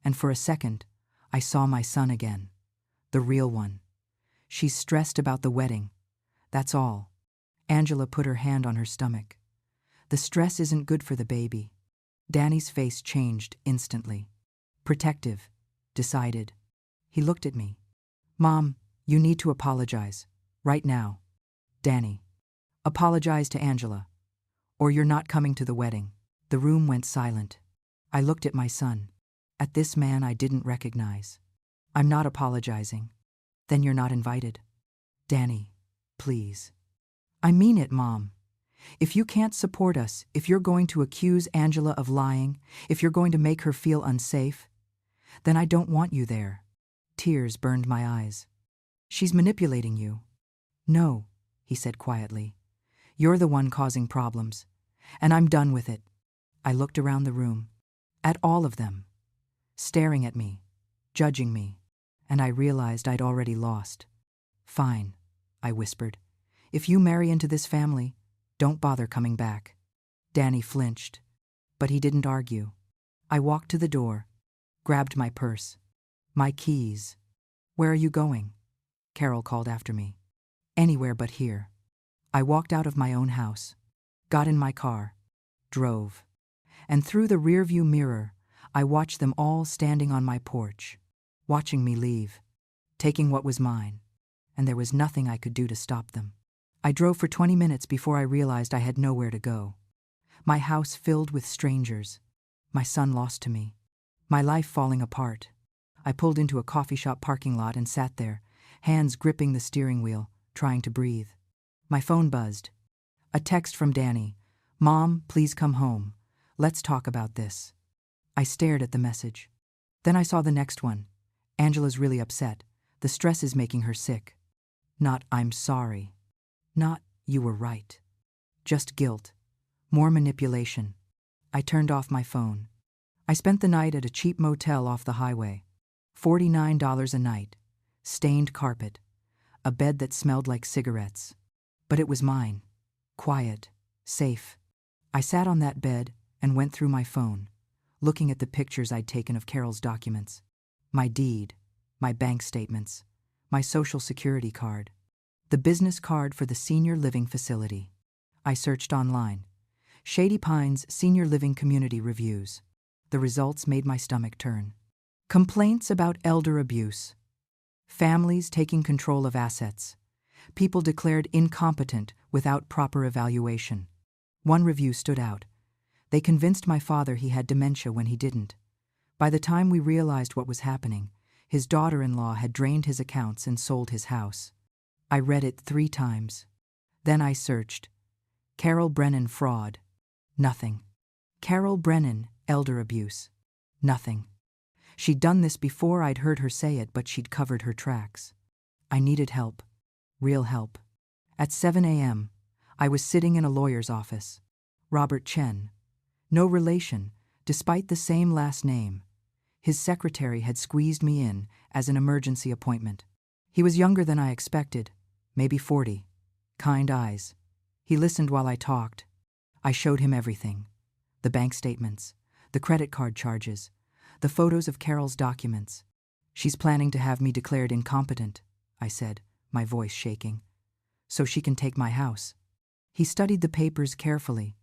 and for a second, I saw my son again, the real one. She's stressed about the wedding, that's all. Angela put her hand on her stomach. The stress isn't good for the baby. Danny's face changed instantly. Protective, decided. He looked at me. Mom, you need to apologize. Right now. Danny. Apologize to Angela. Or you're not coming to the wedding. The room went silent. I looked at my son. At this man I didn't recognize. I'm not apologizing. Then you're not invited. Danny, please. I mean it, Mom. If you can't support us, if you're going to accuse Angela of lying, if you're going to make her feel unsafe, then I don't want you there. Tears burned my eyes. She's manipulating you. No, he said quietly. You're the one causing problems, and I'm done with it. I looked around the room, at all of them, staring at me, judging me, and I realized I'd already lost. Fine, I whispered. If you marry into this family, don't bother coming back. Danny flinched, but he didn't argue. I walked to the door, grabbed my purse, my keys. Where are you going? Carol called after me. Anywhere but here. I walked out of my own house, got in my car, drove, and through the rearview mirror, I watched them all standing on my porch, watching me leave, taking what was mine, and there was nothing I could do to stop them. I drove for 20 minutes before I realized I had nowhere to go. My house filled with strangers, my son lost to me, my life falling apart. I pulled into a coffee shop parking lot and sat there, hands gripping the steering wheel, trying to breathe. My phone buzzed. A text from Danny. Mom, please come home. Let's talk about this. I stared at the message. Then I saw the next one. Angela's really upset. The stress is making her sick. Not, I'm sorry. Not, you were right. Just guilt. More manipulation. I turned off my phone. I spent the night at a cheap motel off the highway. $49 a night. Stained carpet. A bed that smelled like cigarettes. But it was mine. Quiet. Safe. I sat on that bed and went through my phone, looking at the pictures I'd taken of Carol's documents. My deed, my bank statements, my social security card, the business card for the senior living facility. I searched online. Shady Pines Senior Living Community Reviews. The results made my stomach turn. Complaints about elder abuse. Families taking control of assets. People declared incompetent without proper evaluation. One review stood out. They convinced my father he had dementia when he didn't. By the time we realized what was happening, his daughter-in-law had drained his accounts and sold his house. I read it 3 times. Then I searched. Carol Brennan fraud. Nothing. Carol Brennan, elder abuse. Nothing. She'd done this before I'd heard her say it, but she'd covered her tracks. I needed help. Real help. At 7 a.m., I was sitting in a lawyer's office. Robert Chen. No relation, despite the same last name. His secretary had squeezed me in as an emergency appointment. He was younger than I expected, maybe 40. Kind eyes. He listened while I talked. I showed him everything. The bank statements, the credit card charges, the photos of Carol's documents. She's planning to have me declared incompetent, I said, my voice shaking, so she can take my house. He studied the papers carefully.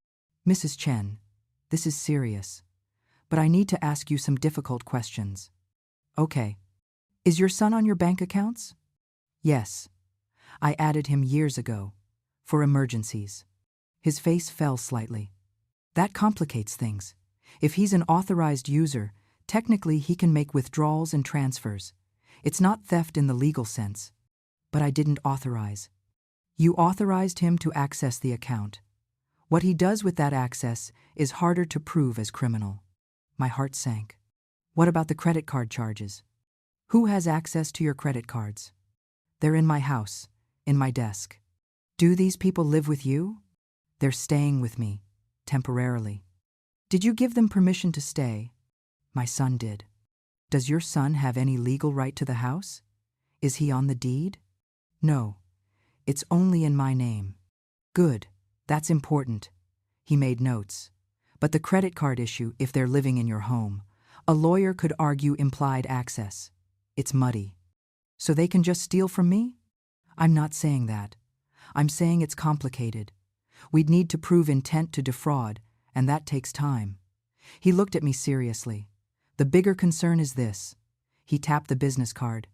Mrs. Chen, this is serious, but I need to ask you some difficult questions. Okay. Is your son on your bank accounts? Yes. I added him years ago, for emergencies. His face fell slightly. That complicates things. If he's an authorized user, technically he can make withdrawals and transfers. It's not theft in the legal sense. But I didn't authorize. You authorized him to access the account. What he does with that access is harder to prove as criminal. My heart sank. What about the credit card charges? Who has access to your credit cards? They're in my house, in my desk. Do these people live with you? They're staying with me, temporarily. Did you give them permission to stay? My son did. Does your son have any legal right to the house? Is he on the deed? No. It's only in my name. Good. That's important. He made notes. But the credit card issue, if they're living in your home, a lawyer could argue implied access. It's muddy. So they can just steal from me? I'm not saying that. I'm saying it's complicated. We'd need to prove intent to defraud, and that takes time. He looked at me seriously. The bigger concern is this. He tapped the business card.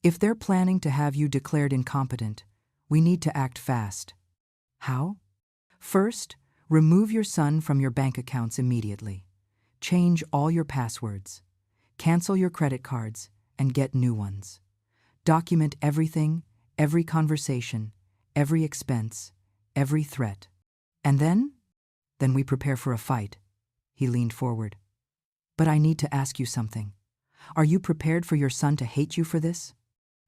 If they're planning to have you declared incompetent, we need to act fast. How? First, remove your son from your bank accounts immediately. Change all your passwords. Cancel your credit cards and get new ones. Document everything, every conversation, every expense, every threat. And then? Then we prepare for a fight. He leaned forward. But I need to ask you something. Are you prepared for your son to hate you for this?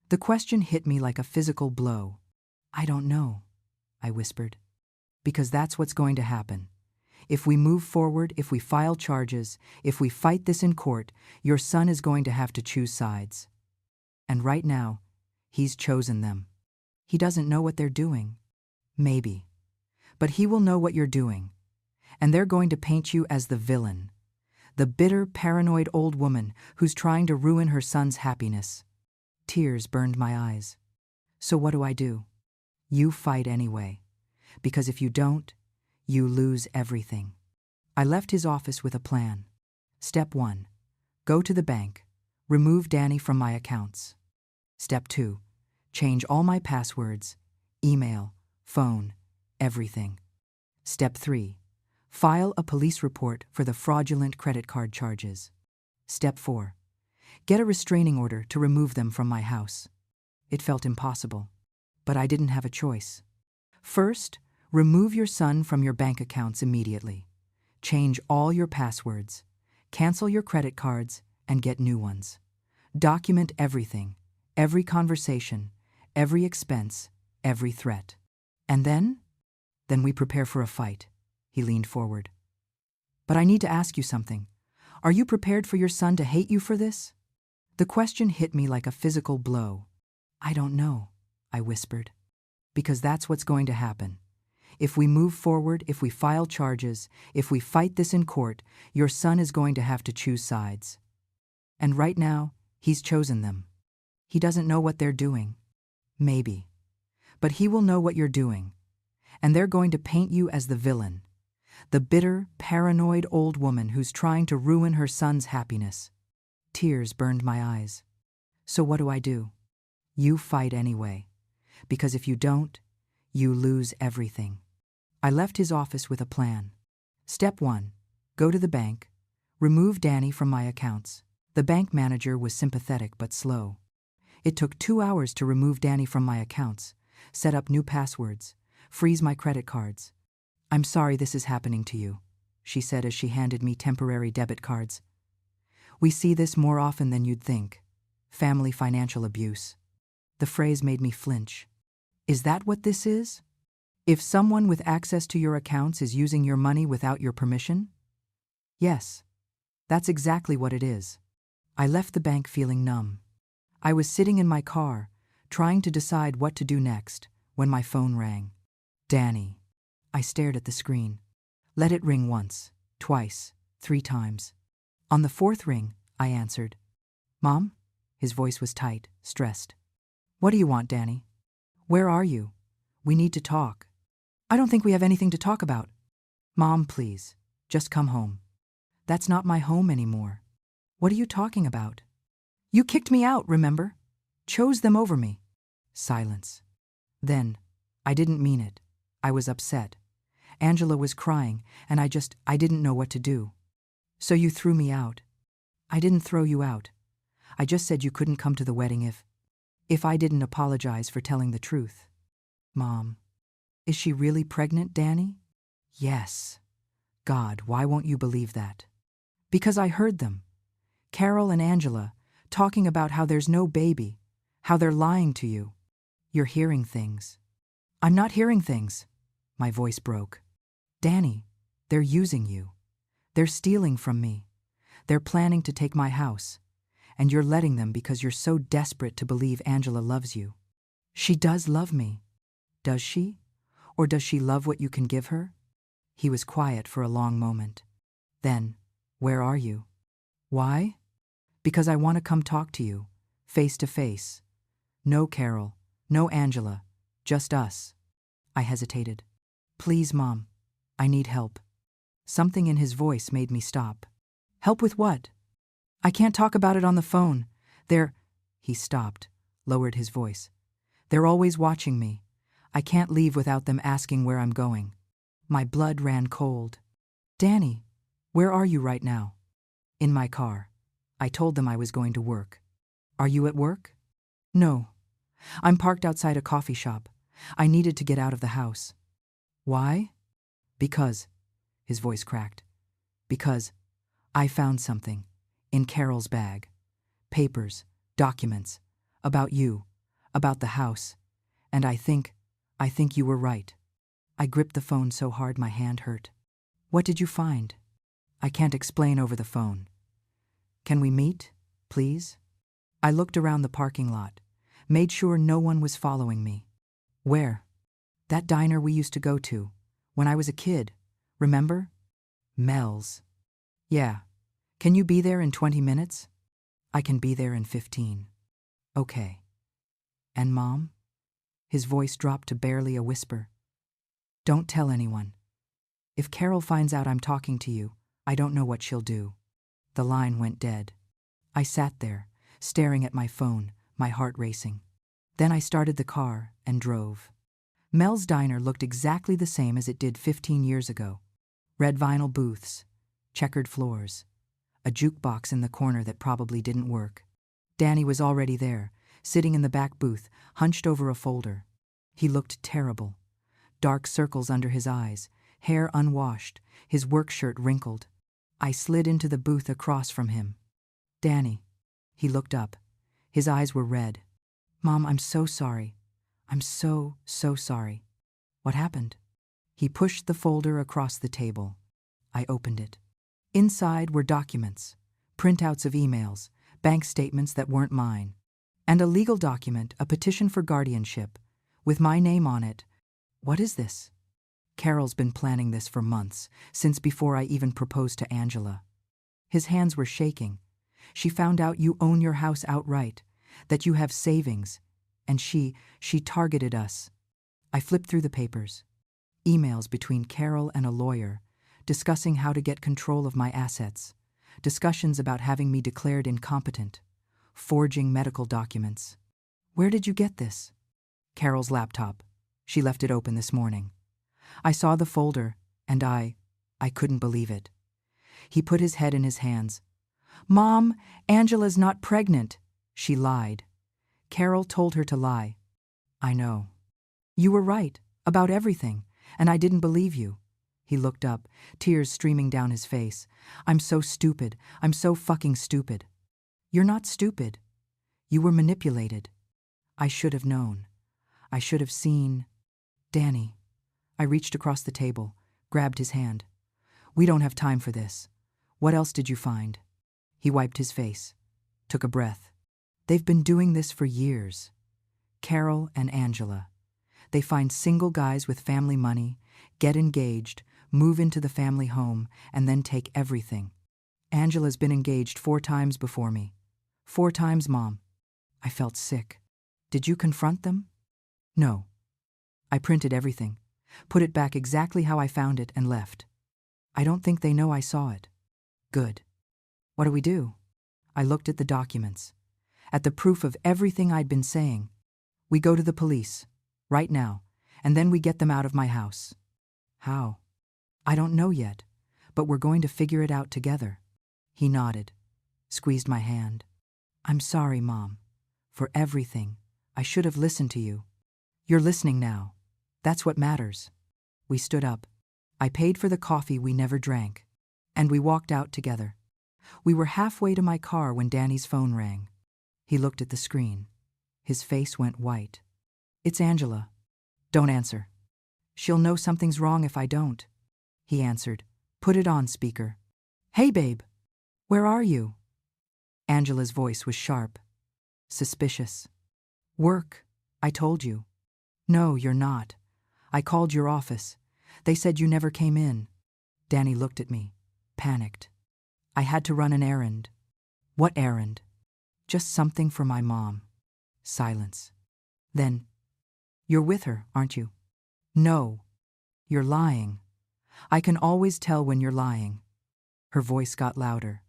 The question hit me like a physical blow. I don't know, I whispered. Because that's what's going to happen. If we move forward, if we file charges, if we fight this in court, your son is going to have to choose sides. And right now, he's chosen them. He doesn't know what they're doing. Maybe. But he will know what you're doing. And they're going to paint you as the villain. The bitter, paranoid old woman who's trying to ruin her son's happiness. Tears burned my eyes. So what do? You fight anyway. Because if you don't, you lose everything. I left his office with a plan. Step 1. Go to the bank. Remove Danny from my accounts. Step 2. Change all my passwords, email, phone, everything. Step 3. File a police report for the fraudulent credit card charges. Step 4. Get a restraining order to remove them from my house. It felt impossible, but I didn't have a choice. First, remove your son from your bank accounts immediately. Change all your passwords. Cancel your credit cards and get new ones. Document everything, every conversation, every expense, every threat. And then? Then we prepare for a fight. He leaned forward. But I need to ask you something. Are you prepared for your son to hate you for this? The question hit me like a physical blow. I don't know, I whispered. Because that's what's going to happen. If we move forward, if we file charges, if we fight this in court, your son is going to have to choose sides. And right now, he's chosen them. He doesn't know what they're doing. Maybe. But he will know what you're doing. And they're going to paint you as the villain. The bitter, paranoid old woman who's trying to ruin her son's happiness. Tears burned my eyes. So what do? You fight anyway. Because if you don't, you lose everything. I left his office with a plan. Step 1. Go to the bank. Remove Danny from my accounts. The bank manager was sympathetic but slow. It took 2 hours to remove Danny from my accounts, set up new passwords, freeze my credit cards. I'm sorry this is happening to you, she said as she handed me temporary debit cards. We see this more often than you'd think. Family financial abuse. The phrase made me flinch. Is that what this is? If someone with access to your accounts is using your money without your permission? Yes, that's exactly what it is. I left the bank feeling numb. I was sitting in my car, trying to decide what to do next, when my phone rang. Danny. I stared at the screen. Let it ring once, twice, 3 times. On the 4th ring, I answered. Mom? His voice was tight, stressed. What do you want, Danny? Where are you? We need to talk. I don't think we have anything to talk about. Mom, please, just come home. That's not my home anymore. What are you talking about? You kicked me out, remember? Chose them over me. Silence. Then, I didn't mean it. I was upset. Angela was crying, and I didn't know what to do. So you threw me out. I didn't throw you out. I just said you couldn't come to the wedding if I didn't apologize for telling the truth. Mom, is she really pregnant, Danny? Yes. God, why won't you believe that? Because I heard them. Carol and Angela talking about how there's no baby, how they're lying to you. You're hearing things. I'm not hearing things. My voice broke. Danny, they're using you. They're stealing from me. They're planning to take my house. And you're letting them because you're so desperate to believe Angela loves you. She does love me. Does she? Or does she love what you can give her? He was quiet for a long moment. Then, where are you? Why? Because I want to come talk to you, face to face. No Carol, no Angela, just us. I hesitated. Please, Mom, I need help. Something in his voice made me stop. Help with what? I can't talk about it on the phone. He stopped, lowered his voice. They're always watching me. I can't leave without them asking where I'm going. My blood ran cold. Danny, where are you right now? In my car. I told them I was going to work. Are you at work? No. I'm parked outside a coffee shop. I needed to get out of the house. Why? Because, his voice cracked. Because I found something in Carol's bag. Papers, documents, about you, about the house. And I think you were right. I gripped the phone so hard my hand hurt. What did you find? I can't explain over the phone. Can we meet, please? I looked around the parking lot, made sure no one was following me. Where? That diner we used to go to, when I was a kid, remember? Mel's. Yeah. Can you be there in 20 minutes? I can be there in 15. Okay. And Mom? His voice dropped to barely a whisper. Don't tell anyone. If Carol finds out I'm talking to you, I don't know what she'll do. The line went dead. I sat there, staring at my phone, my heart racing. Then I started the car and drove. Mel's diner looked exactly the same as it did 15 years ago. Red vinyl booths, checkered floors, a jukebox in the corner that probably didn't work. Danny was already there, sitting in the back booth, hunched over a folder. He looked terrible. Dark circles under his eyes, hair unwashed, his work shirt wrinkled. I slid into the booth across from him. Danny. He looked up. His eyes were red. Mom, I'm so sorry. I'm so sorry. What happened? He pushed the folder across the table. I opened it. Inside were documents, printouts of emails, bank statements that weren't mine, and a legal document, a petition for guardianship, with my name on it. What is this? Carol's been planning this for months, since before I even proposed to Angela. His hands were shaking. She found out you own your house outright, that you have savings, and she targeted us. I flipped through the papers. Emails between Carol and a lawyer, discussing how to get control of my assets, discussions about having me declared incompetent, forging medical documents. Where did you get this? Carol's laptop. She left it open this morning. I saw the folder, and I couldn't believe it. He put his head in his hands. Mom, Angela's not pregnant. She lied. Carol told her to lie. I know. You were right, about everything, and I didn't believe you. He looked up, tears streaming down his face. I'm so stupid. I'm so fucking stupid. You're not stupid. You were manipulated. I should have known. I should have seen. Danny. I reached across the table, grabbed his hand. We don't have time for this. What else did you find? He wiped his face, took a breath. They've been doing this for years. Carol and Angela. They find single guys with family money, get engaged, move into the family home, and then take everything. Angela's been engaged 4 times before me. 4 times, Mom. I felt sick. Did you confront them? No. I printed everything, put it back exactly how I found it, and left. I don't think they know I saw it. Good. What do we do? I looked at the documents, at the proof of everything I'd been saying. We go to the police, right now, and then we get them out of my house. How? I don't know yet, but we're going to figure it out together. He nodded, squeezed my hand. I'm sorry, Mom, for everything. I should have listened to you. You're listening now. That's what matters. We stood up. I paid for the coffee we never drank, and we walked out together. We were halfway to my car when Danny's phone rang. He looked at the screen. His face went white. It's Angela. Don't answer. She'll know something's wrong if I don't. He answered. Put it on speaker. Hey, babe. Where are you? Angela's voice was sharp. Suspicious. Work, I told you. No, you're not. I called your office. They said you never came in. Danny looked at me, panicked. I had to run an errand. What errand? Just something for my mom. Silence. Then, you're with her, aren't you? No. You're lying. I can always tell when you're lying. Her voice got louder.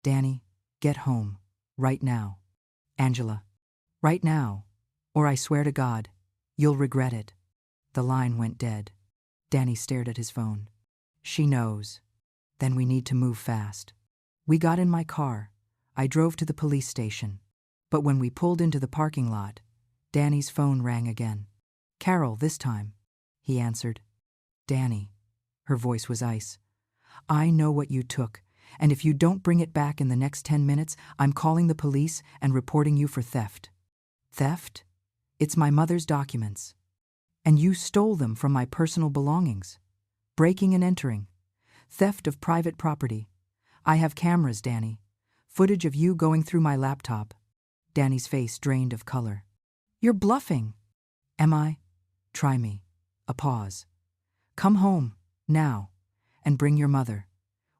Danny, get home. Right now. Angela. Right now. Or I swear to God, you'll regret it. The line went dead. Danny stared at his phone. She knows. Then we need to move fast. We got in my car. I drove to the police station. But when we pulled into the parking lot, Danny's phone rang again. Carol, this time. He answered. Danny. Her voice was ice. I know what you took, and if you don't bring it back in the next 10 minutes, I'm calling the police and reporting you for theft. Theft? It's my mother's documents. And you stole them from my personal belongings. Breaking and entering. Theft of private property. I have cameras, Danny. Footage of you going through my laptop. Danny's face drained of color. You're bluffing. Am I? Try me. A pause. Come home, now, and bring your mother.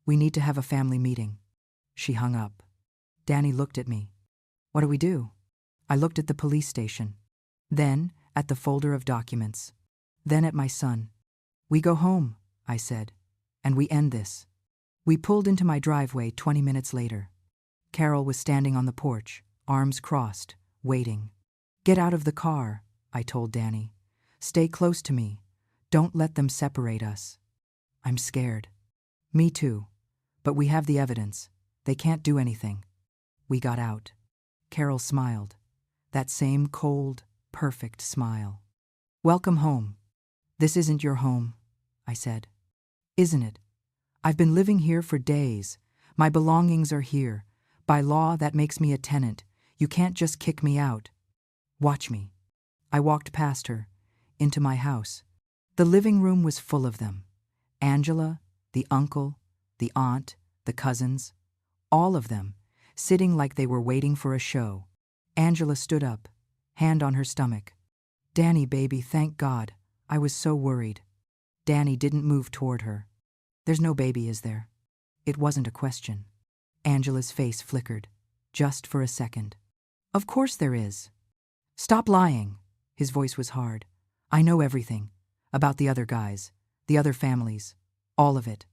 We need to have a family meeting. She hung up. Danny looked at me. What do we do? I looked at the police station. Then at the folder of documents. Then at my son. We go home, I said, and we end this. We pulled into my driveway 20 minutes later. Carol was standing on the porch, arms crossed, waiting. Get out of the car, I told Danny. Stay close to me. Don't let them separate us. I'm scared. Me too. But we have the evidence. They can't do anything. We got out. Carol smiled. That same cold, perfect smile. Welcome home. This isn't your home, I said. Isn't it? I've been living here for days. My belongings are here. By law, that makes me a tenant. You can't just kick me out. Watch me. I walked past her, into my house. The living room was full of them. Angela, the uncle, the aunt, the cousins, all of them, sitting like they were waiting for a show. Angela stood up, hand on her stomach. Danny, baby, thank God. I was so worried. Danny didn't move toward her. There's no baby, is there? It wasn't a question. Angela's face flickered, just for a second. Of course there is. Stop lying. His voice was hard. I know everything. About the other guys, the other families, all of it.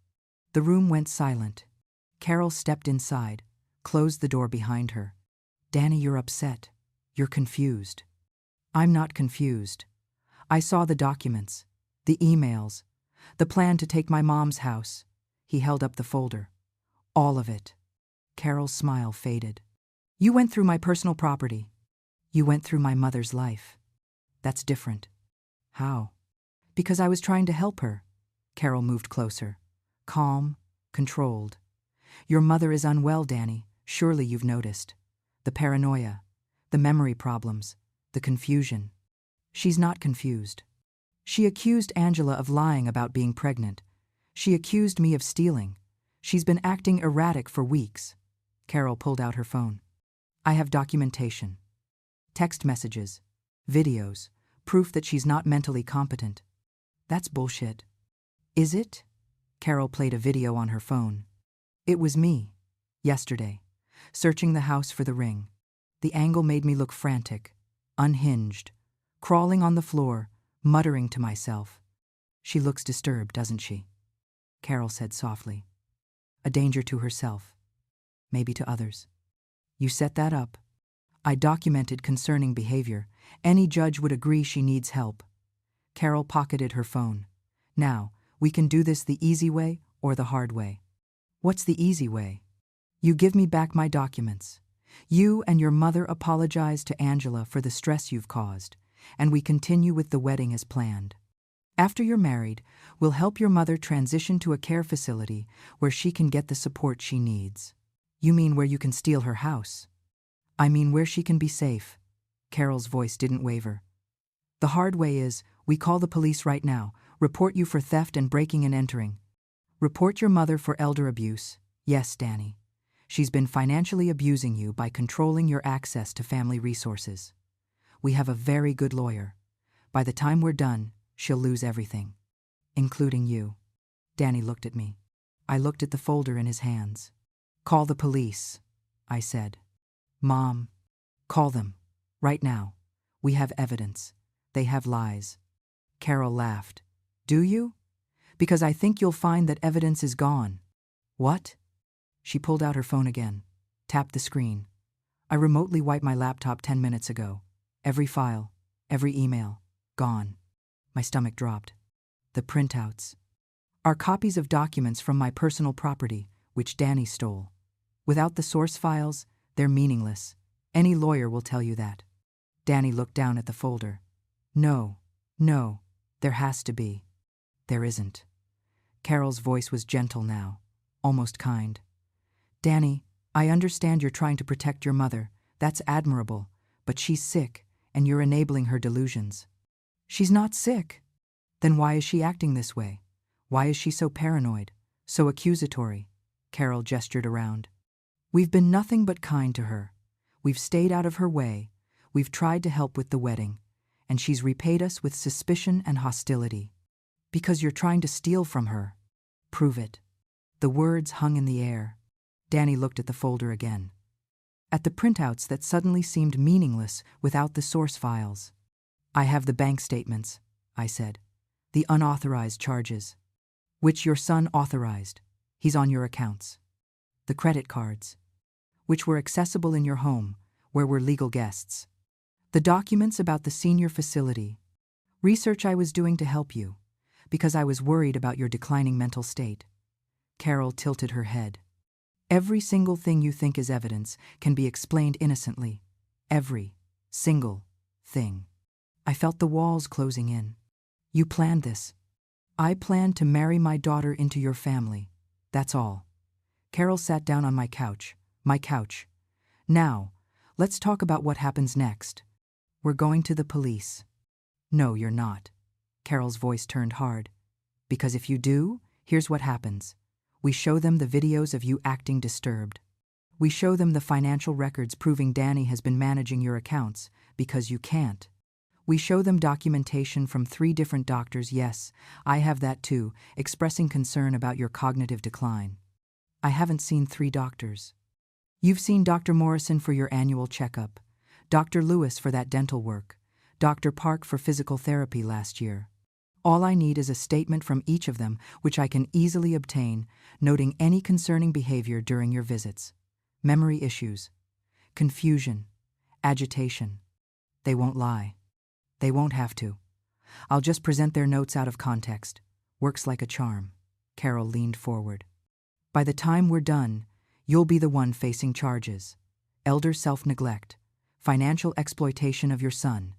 The room went silent. Carol stepped inside, closed the door behind her. Danny, you're upset. You're confused. I'm not confused. I saw the documents, the emails, the plan to take my mom's house. He held up the folder. All of it. Carol's smile faded. You went through my personal property. You went through my mother's life. That's different. How? Because I was trying to help her. Carol moved closer. Calm, controlled. Your mother is unwell, Danny. Surely you've noticed. The paranoia, the memory problems, the confusion. She's not confused. She accused Angela of lying about being pregnant. She accused me of stealing. She's been acting erratic for weeks. Carol pulled out her phone. I have documentation. Text messages, videos, proof that she's not mentally competent. That's bullshit. Is it? Carol played a video on her phone. It was me, yesterday, searching the house for the ring. The angle made me look frantic, unhinged, crawling on the floor, muttering to myself. She looks disturbed, doesn't she? Carol said softly. A danger to herself, maybe to others. You set that up. I documented concerning behavior. Any judge would agree she needs help. Carol pocketed her phone. Now, we can do this the easy way or the hard way. What's the easy way? You give me back my documents. You and your mother apologize to Angela for the stress you've caused, and we continue with the wedding as planned. After you're married, we'll help your mother transition to a care facility where she can get the support she needs. You mean where you can steal her house? I mean where she can be safe. Carol's voice didn't waver. The hard way is, we call the police right now, report you for theft and breaking and entering. Report your mother for elder abuse. Yes, Danny. She's been financially abusing you by controlling your access to family resources. We have a very good lawyer. By the time we're done, she'll lose everything. Including you. Danny looked at me. I looked at the folder in his hands. Call the police, I said. Mom, call them. Right now. We have evidence. They have lies. Carol laughed. Do you? Because I think you'll find that evidence is gone. What? She pulled out her phone again, tapped the screen. I remotely wiped my laptop 10 minutes ago. Every file, every email, gone. My stomach dropped. The printouts are copies of documents from my personal property, which Danny stole. Without the source files, they're meaningless. Any lawyer will tell you that. Danny looked down at the folder. No, there has to be. There isn't. Carol's voice was gentle now, almost kind. Danny, I understand you're trying to protect your mother. That's admirable, but she's sick, and you're enabling her delusions. She's not sick. Then why is she acting this way? Why is she so paranoid, so accusatory? Carol gestured around. We've been nothing but kind to her. We've stayed out of her way. We've tried to help with the wedding, and she's repaid us with suspicion and hostility. Because you're trying to steal from her. Prove it. The words hung in the air. Danny looked at the folder again. At the printouts that suddenly seemed meaningless without the source files. I have the bank statements, I said. The unauthorized charges. Which your son authorized. He's on your accounts. The credit cards. Which were accessible in your home, where we're legal guests. The documents about the senior facility. Research I was doing to help you, because I was worried about your declining mental state. Carol tilted her head. Every single thing you think is evidence can be explained innocently. Every single thing. I felt the walls closing in. You planned this. I planned to marry my daughter into your family. That's all. Carol sat down on my couch. Now, let's talk about what happens next. We're going to the police. No, you're not. Carol's voice turned hard. Because if you do, here's what happens. We show them the videos of you acting disturbed. We show them the financial records proving Danny has been managing your accounts, because you can't. We show them documentation from 3 different doctors, yes, I have that too, expressing concern about your cognitive decline. I haven't seen 3 doctors. You've seen Dr. Morrison for your annual checkup, Dr. Lewis for that dental work, Dr. Park for physical therapy last year. All I need is a statement from each of them, which I can easily obtain, noting any concerning behavior during your visits. Memory issues, confusion, agitation. They won't lie. They won't have to. I'll just present their notes out of context. Works like a charm. Carol leaned forward. By the time we're done, you'll be the one facing charges. Elder self-neglect, financial exploitation of your son,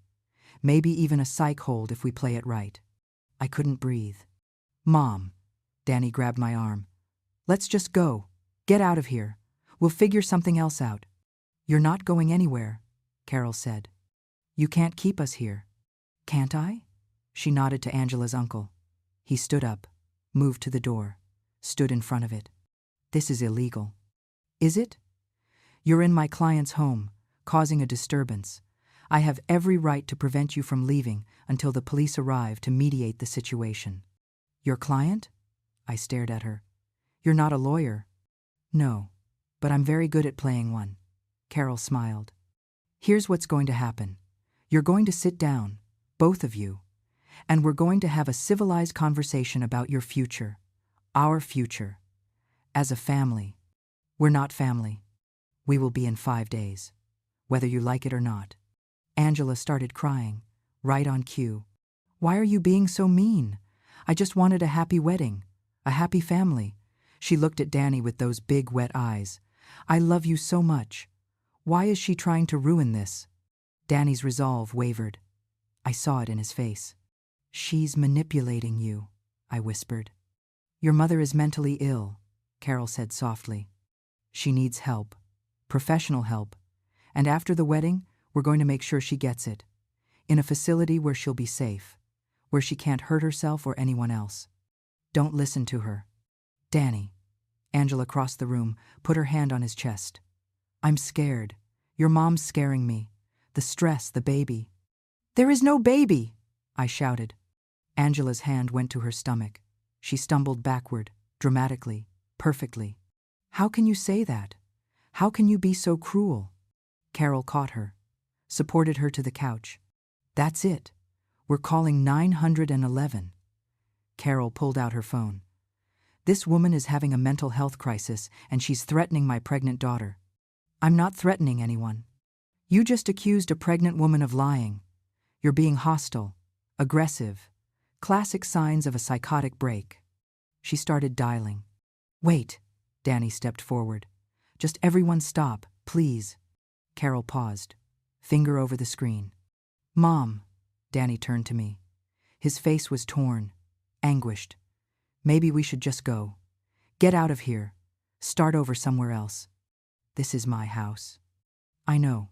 maybe even a psych hold if we play it right. I couldn't breathe. Mom, Danny grabbed my arm. Let's just go. Get out of here. We'll figure something else out. You're not going anywhere, Carol said. You can't keep us here. Can't I? She nodded to Angela's uncle. He stood up, moved to the door, stood in front of it. This is illegal. Is it? You're in my client's home, causing a disturbance. I have every right to prevent you from leaving until the police arrive to mediate the situation. Your client? I stared at her. You're not a lawyer. No, but I'm very good at playing one. Carol smiled. Here's what's going to happen. You're going to sit down, both of you, and we're going to have a civilized conversation about your future, our future. As a family. We're not family. We will be in 5 days, whether you like it or not. Angela started crying, right on cue. Why are you being so mean? I just wanted a happy wedding, a happy family. She looked at Danny with those big wet eyes. I love you so much. Why is she trying to ruin this? Danny's resolve wavered. I saw it in his face. She's manipulating you, I whispered. Your mother is mentally ill, Carol said softly. She needs help, professional help, and after the wedding, we're going to make sure she gets it. In a facility where she'll be safe, where she can't hurt herself or anyone else. Don't listen to her. Danny. Angela crossed the room, put her hand on his chest. I'm scared. Your mom's scaring me. The stress, the baby. There is no baby, I shouted. Angela's hand went to her stomach. She stumbled backward, dramatically, perfectly. How can you say that? How can you be so cruel? Carol caught her, supported her to the couch. That's it. We're calling 911. Carol pulled out her phone. This woman is having a mental health crisis and she's threatening my pregnant daughter. I'm not threatening anyone. You just accused a pregnant woman of lying. You're being hostile, aggressive, classic signs of a psychotic break. She started dialing. Wait, Danny stepped forward. Just everyone stop, please. Carol paused, finger over the screen. Mom, Danny turned to me. His face was torn, anguished. Maybe we should just go. Get out of here. Start over somewhere else. This is my house. I know.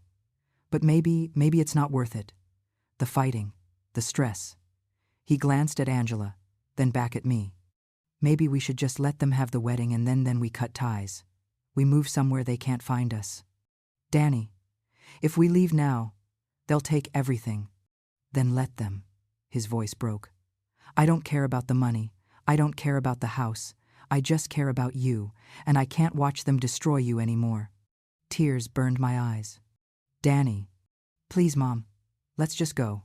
But maybe it's not worth it. The fighting, the stress. He glanced at Angela, then back at me. Maybe we should just let them have the wedding and then we cut ties. We move somewhere they can't find us. Danny, if we leave now, they'll take everything. Then let them. His voice broke. I don't care about the money. I don't care about the house. I just care about you, and I can't watch them destroy you anymore. Tears burned my eyes. Danny, please, Mom, let's just go.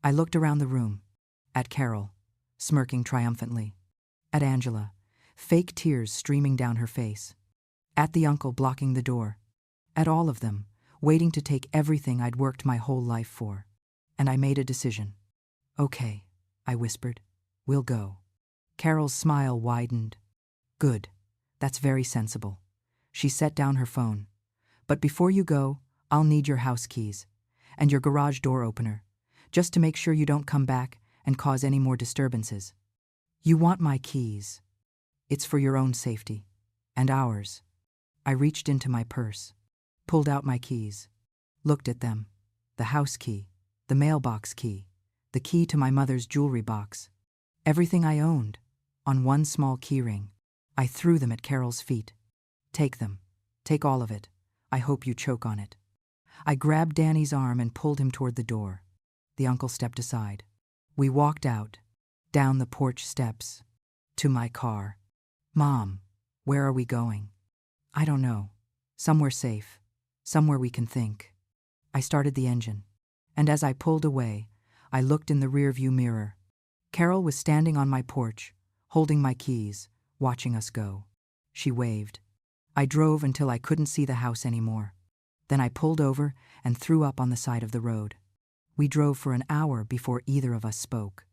I looked around the room, at Carol, smirking triumphantly, at Angela, fake tears streaming down her face, at the uncle blocking the door, at all of them, waiting to take everything I'd worked my whole life for. And I made a decision. Okay, I whispered, we'll go. Carol's smile widened. Good, that's very sensible. She set down her phone. But before you go, I'll need your house keys and your garage door opener, just to make sure you don't come back and cause any more disturbances. You want my keys. It's for your own safety. And ours. I reached into my purse, pulled out my keys, looked at them. The house key, the mailbox key, the key to my mother's jewelry box. Everything I owned, on one small keyring. I threw them at Carol's feet. Take them. Take all of it. I hope you choke on it. I grabbed Danny's arm and pulled him toward the door. The uncle stepped aside. We walked out, down the porch steps, to my car. Mom, where are we going? I don't know. Somewhere safe. Somewhere we can think. I started the engine, and as I pulled away, I looked in the rearview mirror. Carol was standing on my porch, holding my keys, watching us go. She waved. I drove until I couldn't see the house anymore. Then I pulled over and threw up on the side of the road. We drove for an hour before either of us spoke.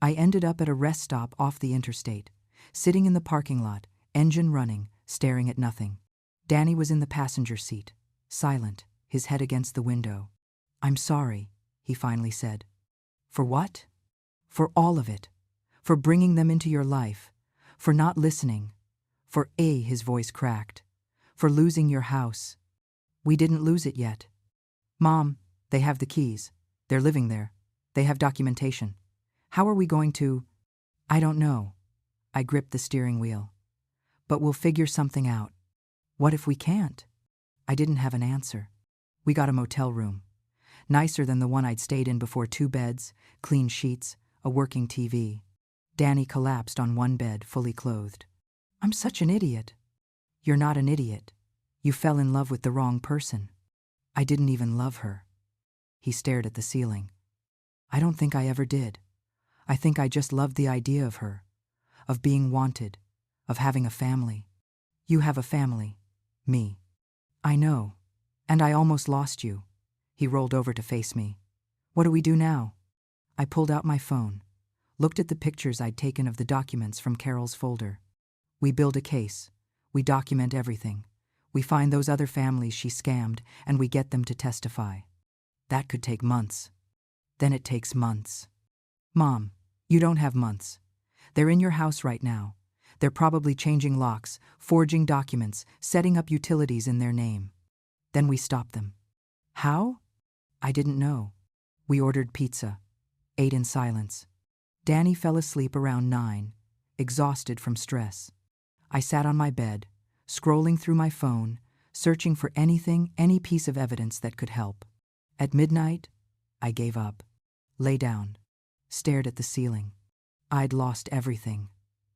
I ended up at a rest stop off the interstate, sitting in the parking lot, engine running, staring at nothing. Danny was in the passenger seat, silent, his head against the window. I'm sorry, he finally said. For what? For all of it. For bringing them into your life. For not listening. For his voice cracked. For losing your house. We didn't lose it yet. Mom, they have the keys. They're living there. They have documentation. How are we going to? I don't know. I gripped the steering wheel. But we'll figure something out. What if we can't? I didn't have an answer. We got a motel room. Nicer than the one I'd stayed in before. 2 beds, clean sheets, a working TV. Danny collapsed on one bed, fully clothed. I'm such an idiot. You're not an idiot. You fell in love with the wrong person. I didn't even love her. He stared at the ceiling. I don't think I ever did. I think I just loved the idea of her, of being wanted, of having a family. You have a family. Me. I know. And I almost lost you. He rolled over to face me. What do we do now? I pulled out my phone, looked at the pictures I'd taken of the documents from Carol's folder. We build a case. We document everything. We find those other families she scammed, and we get them to testify. That could take months. Then it takes months. Mom, you don't have months. They're in your house right now. They're probably changing locks, forging documents, setting up utilities in their name. Then we stop them. How? I didn't know. We ordered pizza, ate in silence. Danny fell asleep around 9, exhausted from stress. I sat on my bed, scrolling through my phone, searching for anything, any piece of evidence that could help. At midnight, I gave up, lay down, stared at the ceiling. I'd lost everything.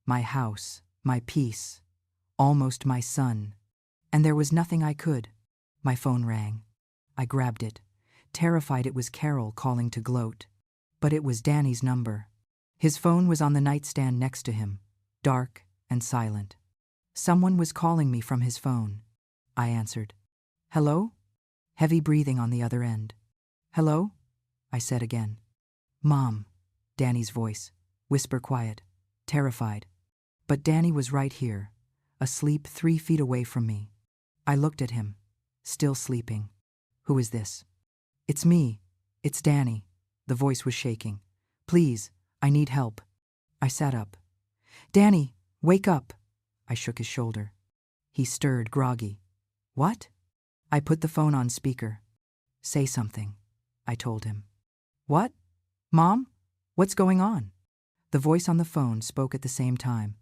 My house, my peace, almost my son. And there was nothing I could. My phone rang. I grabbed it, terrified it was Carol calling to gloat. But it was Danny's number. His phone was on the nightstand next to him, dark and silent. Someone was calling me from his phone. I answered. Hello? Heavy breathing on the other end. Hello? I said again. Mom, Danny's voice, whisper quiet, terrified. But Danny was right here, asleep 3 feet away from me. I looked at him, still sleeping. Who is this? It's me. It's Danny. The voice was shaking. Please, I need help. I sat up. Danny, wake up. I shook his shoulder. He stirred, groggy. What? I put the phone on speaker. Say something, I told him. What? Mom? What's going on? The voice on the phone spoke at the same time.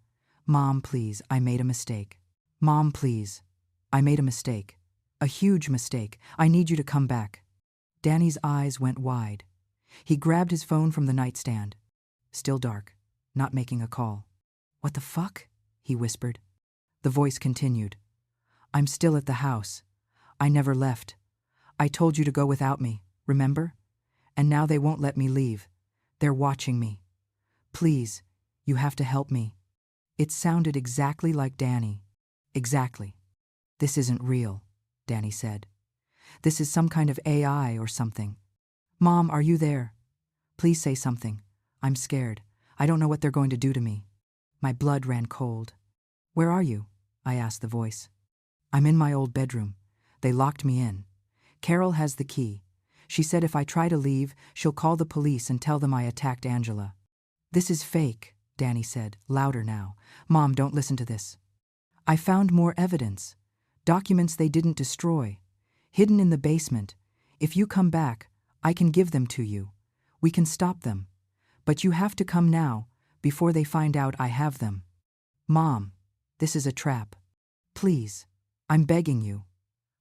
Mom, please, I made a mistake. Mom, please. I made a mistake. A huge mistake. I need you to come back. Danny's eyes went wide. He grabbed his phone from the nightstand. Still dark, not making a call. What the fuck? He whispered. The voice continued. I'm still at the house. I never left. I told you to go without me, remember? And now they won't let me leave. They're watching me. Please, you have to help me. It sounded exactly like Danny. Exactly. This isn't real, Danny said. This is some kind of AI or something. Mom, are you there? Please say something. I'm scared. I don't know what they're going to do to me. My blood ran cold. Where are you? I asked the voice. I'm in my old bedroom. They locked me in. Carol has the key. She said if I try to leave, she'll call the police and tell them I attacked Angela. This is fake, Danny said, louder now. Mom, don't listen to this. I found more evidence. Documents they didn't destroy. Hidden in the basement. If you come back, I can give them to you. We can stop them. But you have to come now, before they find out I have them. Mom, this is a trap. Please, I'm begging you.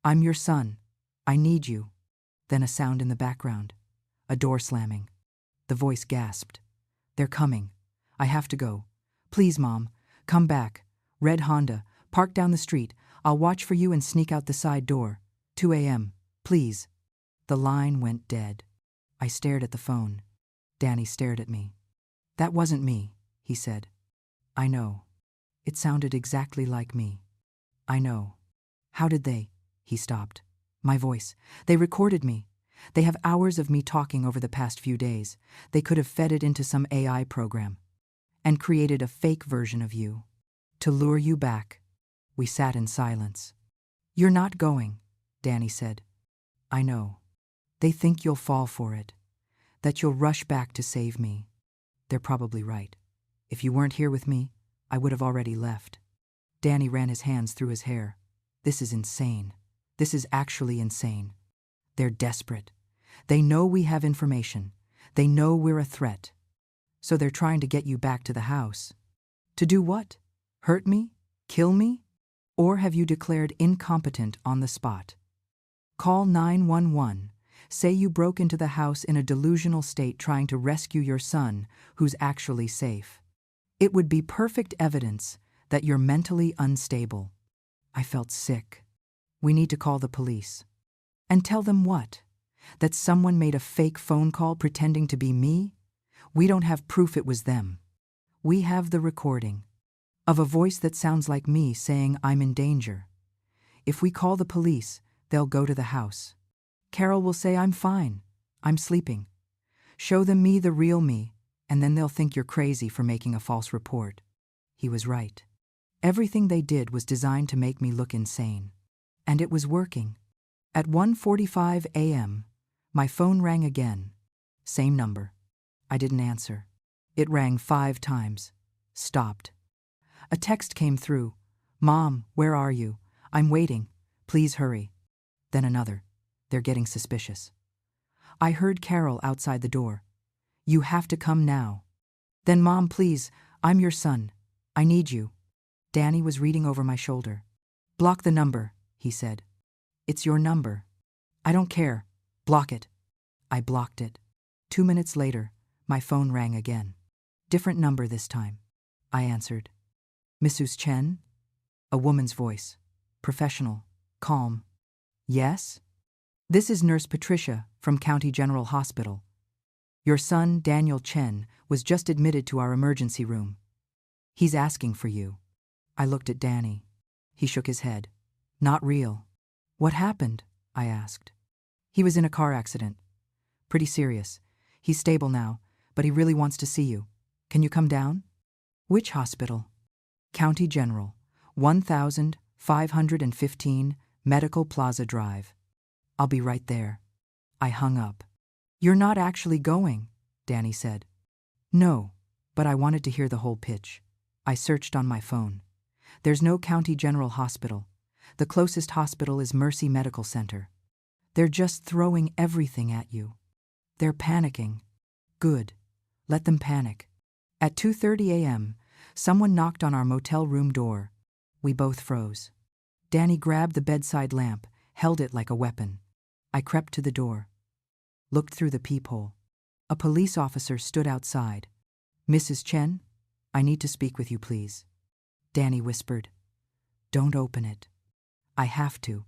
I'm your son. I need you. Then a sound in the background. A door slamming. The voice gasped. They're coming. I have to go. Please, Mom, come back. Red Honda, park down the street. I'll watch for you and sneak out the side door. 2 a.m., please. The line went dead. I stared at the phone. Danny stared at me. That wasn't me, he said. I know. It sounded exactly like me. I know. How did they? He stopped. My voice. They recorded me. They have hours of me talking over the past few days. They could have fed it into some AI program and created a fake version of you to lure you back. We sat in silence. You're not going, Danny said. I know. They think you'll fall for it, that you'll rush back to save me. They're probably right. If you weren't here with me, I would have already left. Danny ran his hands through his hair. This is insane. This is actually insane. They're desperate. They know we have information. They know we're a threat. So they're trying to get you back to the house. To do what? Hurt me? Kill me? Or have you declared incompetent on the spot? Call 911. Say you broke into the house in a delusional state trying to rescue your son, who's actually safe. It would be perfect evidence that you're mentally unstable. I felt sick. We need to call the police. And tell them what? That someone made a fake phone call pretending to be me? We don't have proof it was them. We have the recording of a voice that sounds like me saying I'm in danger. If we call the police, they'll go to the house. Carol will say I'm fine. I'm sleeping. Show them me, the real me, and then they'll think you're crazy for making a false report. He was right. Everything they did was designed to make me look insane. And it was working. At 1:45 a.m., my phone rang again. Same number. I didn't answer. It rang 5 times. Stopped. A text came through. Mom, where are you? I'm waiting. Please hurry. Then another. They're getting suspicious. I heard Carol outside the door. You have to come now. Then Mom, please, I'm your son. I need you. Danny was reading over my shoulder. Block the number, he said. It's your number. I don't care. Block it. I blocked it. 2 minutes later, my phone rang again. Different number this time. I answered. Mrs. Chen? A woman's voice. Professional. Calm. Yes? This is Nurse Patricia from County General Hospital. Your son, Daniel Chen, was just admitted to our emergency room. He's asking for you. I looked at Danny. He shook his head. Not real. What happened? I asked. He was in a car accident. Pretty serious. He's stable now, but he really wants to see you. Can you come down? Which hospital? County General, 1515 Medical Plaza Drive. I'll be right there. I hung up. You're not actually going, Danny said. No, but I wanted to hear the whole pitch. I searched on my phone. There's no County General Hospital. The closest hospital is Mercy Medical Center. They're just throwing everything at you. They're panicking. Good. Let them panic. At 2:30 a.m., someone knocked on our motel room door. We both froze. Danny grabbed the bedside lamp, held it like a weapon. I crept to the door. Looked through the peephole. A police officer stood outside. Mrs. Chen, I need to speak with you, please. Danny whispered. Don't open it. I have to.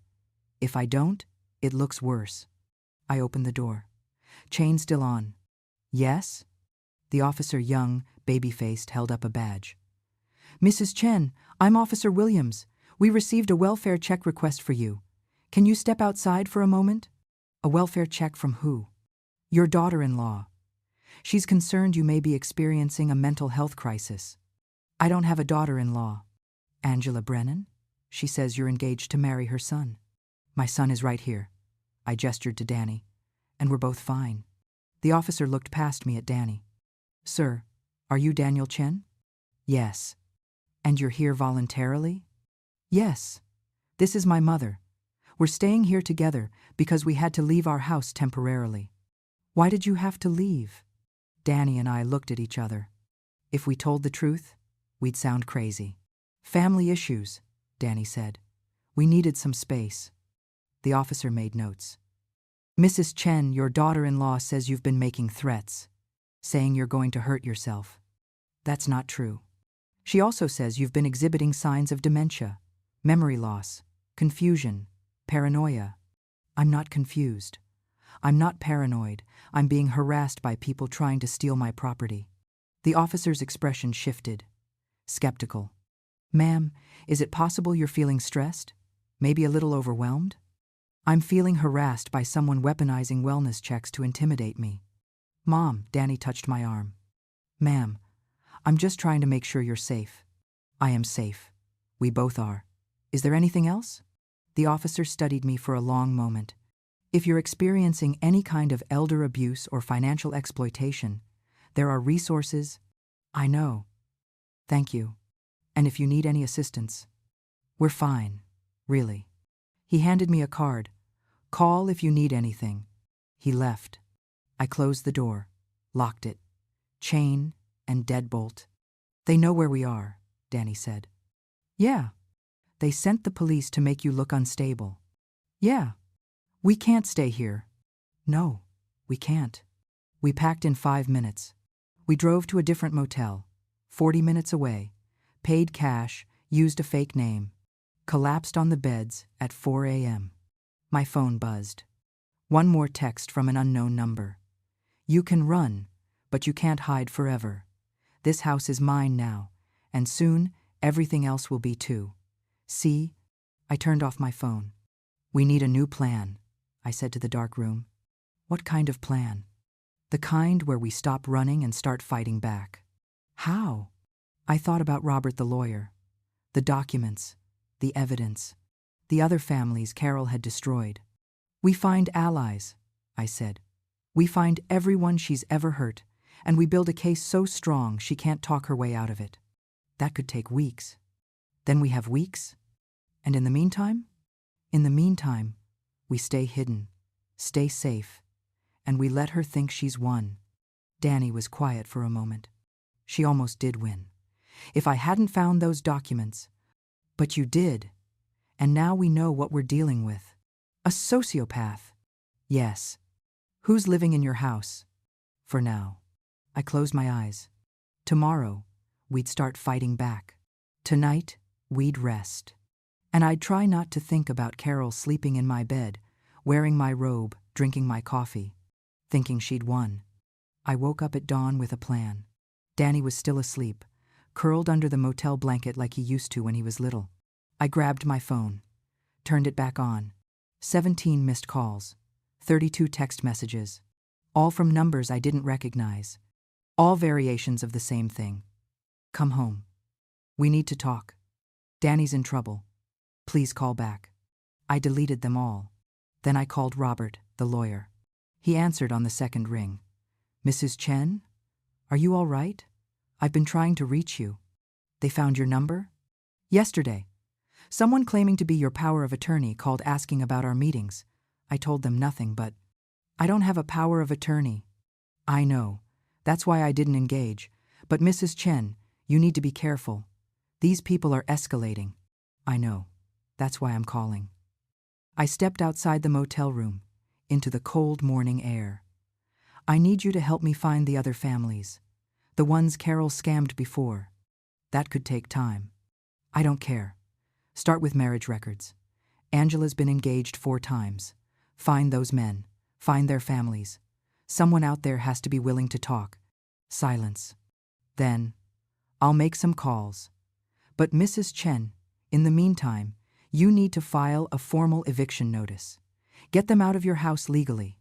If I don't, it looks worse. I opened the door. Chain still on. Yes? The officer, young, baby-faced, held up a badge. Mrs. Chen, I'm Officer Williams. We received a welfare check request for you. Can you step outside for a moment? A welfare check from who? Your daughter-in-law. She's concerned you may be experiencing a mental health crisis. I don't have a daughter-in-law. Angela Brennan? She says you're engaged to marry her son. My son is right here. I gestured to Danny. And we're both fine. The officer looked past me at Danny. Sir, are you Daniel Chen? Yes. And you're here voluntarily? Yes. This is my mother. We're staying here together because we had to leave our house temporarily. Why did you have to leave? Danny and I looked at each other. If we told the truth, we'd sound crazy. Family issues, Danny said. We needed some space. The officer made notes. Mrs. Chen, your daughter-in-law says you've been making threats, saying you're going to hurt yourself. That's not true. She also says you've been exhibiting signs of dementia, memory loss, confusion, paranoia. I'm not confused. I'm not paranoid. I'm being harassed by people trying to steal my property. The officer's expression shifted. Skeptical. Ma'am, is it possible you're feeling stressed? Maybe a little overwhelmed? I'm feeling harassed by someone weaponizing wellness checks to intimidate me. Mom, Danny touched my arm. Ma'am, I'm just trying to make sure you're safe. I am safe. We both are. Is there anything else? The officer studied me for a long moment. If you're experiencing any kind of elder abuse or financial exploitation, there are resources. I know. Thank you. And if you need any assistance, we're fine, really. He handed me a card. Call if you need anything. He left. I closed the door, locked it. Chain and deadbolt. They know where we are, Danny said. Yeah. They sent the police to make you look unstable. Yeah. We can't stay here. No, we can't. We packed in 5 minutes. We drove to a different motel, 40 minutes away, paid cash, used a fake name, collapsed on the beds at 4 a.m. My phone buzzed. One more text from an unknown number. You can run, but you can't hide forever. This house is mine now, and soon everything else will be too. See? I turned off my phone. We need a new plan, I said to the dark room. What kind of plan? The kind where we stop running and start fighting back. How? I thought about Robert the lawyer, the documents, the evidence, the other families Carol had destroyed. We find allies, I said. We find everyone she's ever hurt, and we build a case so strong she can't talk her way out of it. That could take weeks. Then we have weeks. And in the meantime? In the meantime, we stay hidden, stay safe, and we let her think she's won. Danny was quiet for a moment. She almost did win. If I hadn't found those documents. But you did. And now we know what we're dealing with. A sociopath. Yes. Who's living in your house? For now. I closed my eyes. Tomorrow, we'd start fighting back. Tonight, we'd rest. And I'd try not to think about Carol sleeping in my bed, wearing my robe, drinking my coffee, thinking she'd won. I woke up at dawn with a plan. Danny was still asleep, curled under the motel blanket like he used to when he was little. I grabbed my phone, turned it back on. 17 missed calls, 32 text messages, all from numbers I didn't recognize, all variations of the same thing. Come home. We need to talk. Danny's in trouble. Please call back. I deleted them all. Then I called Robert, the lawyer. He answered on the second ring. Mrs. Chen? Are you all right? I've been trying to reach you. They found your number? Yesterday. Someone claiming to be your power of attorney called asking about our meetings. I told them nothing, but I don't have a power of attorney. I know. That's why I didn't engage. But Mrs. Chen, you need to be careful. These people are escalating. I know. That's why I'm calling. I stepped outside the motel room, into the cold morning air. I need you to help me find the other families, the ones Carol scammed before. That could take time. I don't care. Start with marriage records. Angela's been engaged 4 times. Find those men. Find their families. Someone out there has to be willing to talk. Silence. Then, I'll make some calls. But Mrs. Chen, in the meantime, you need to file a formal eviction notice. Get them out of your house legally.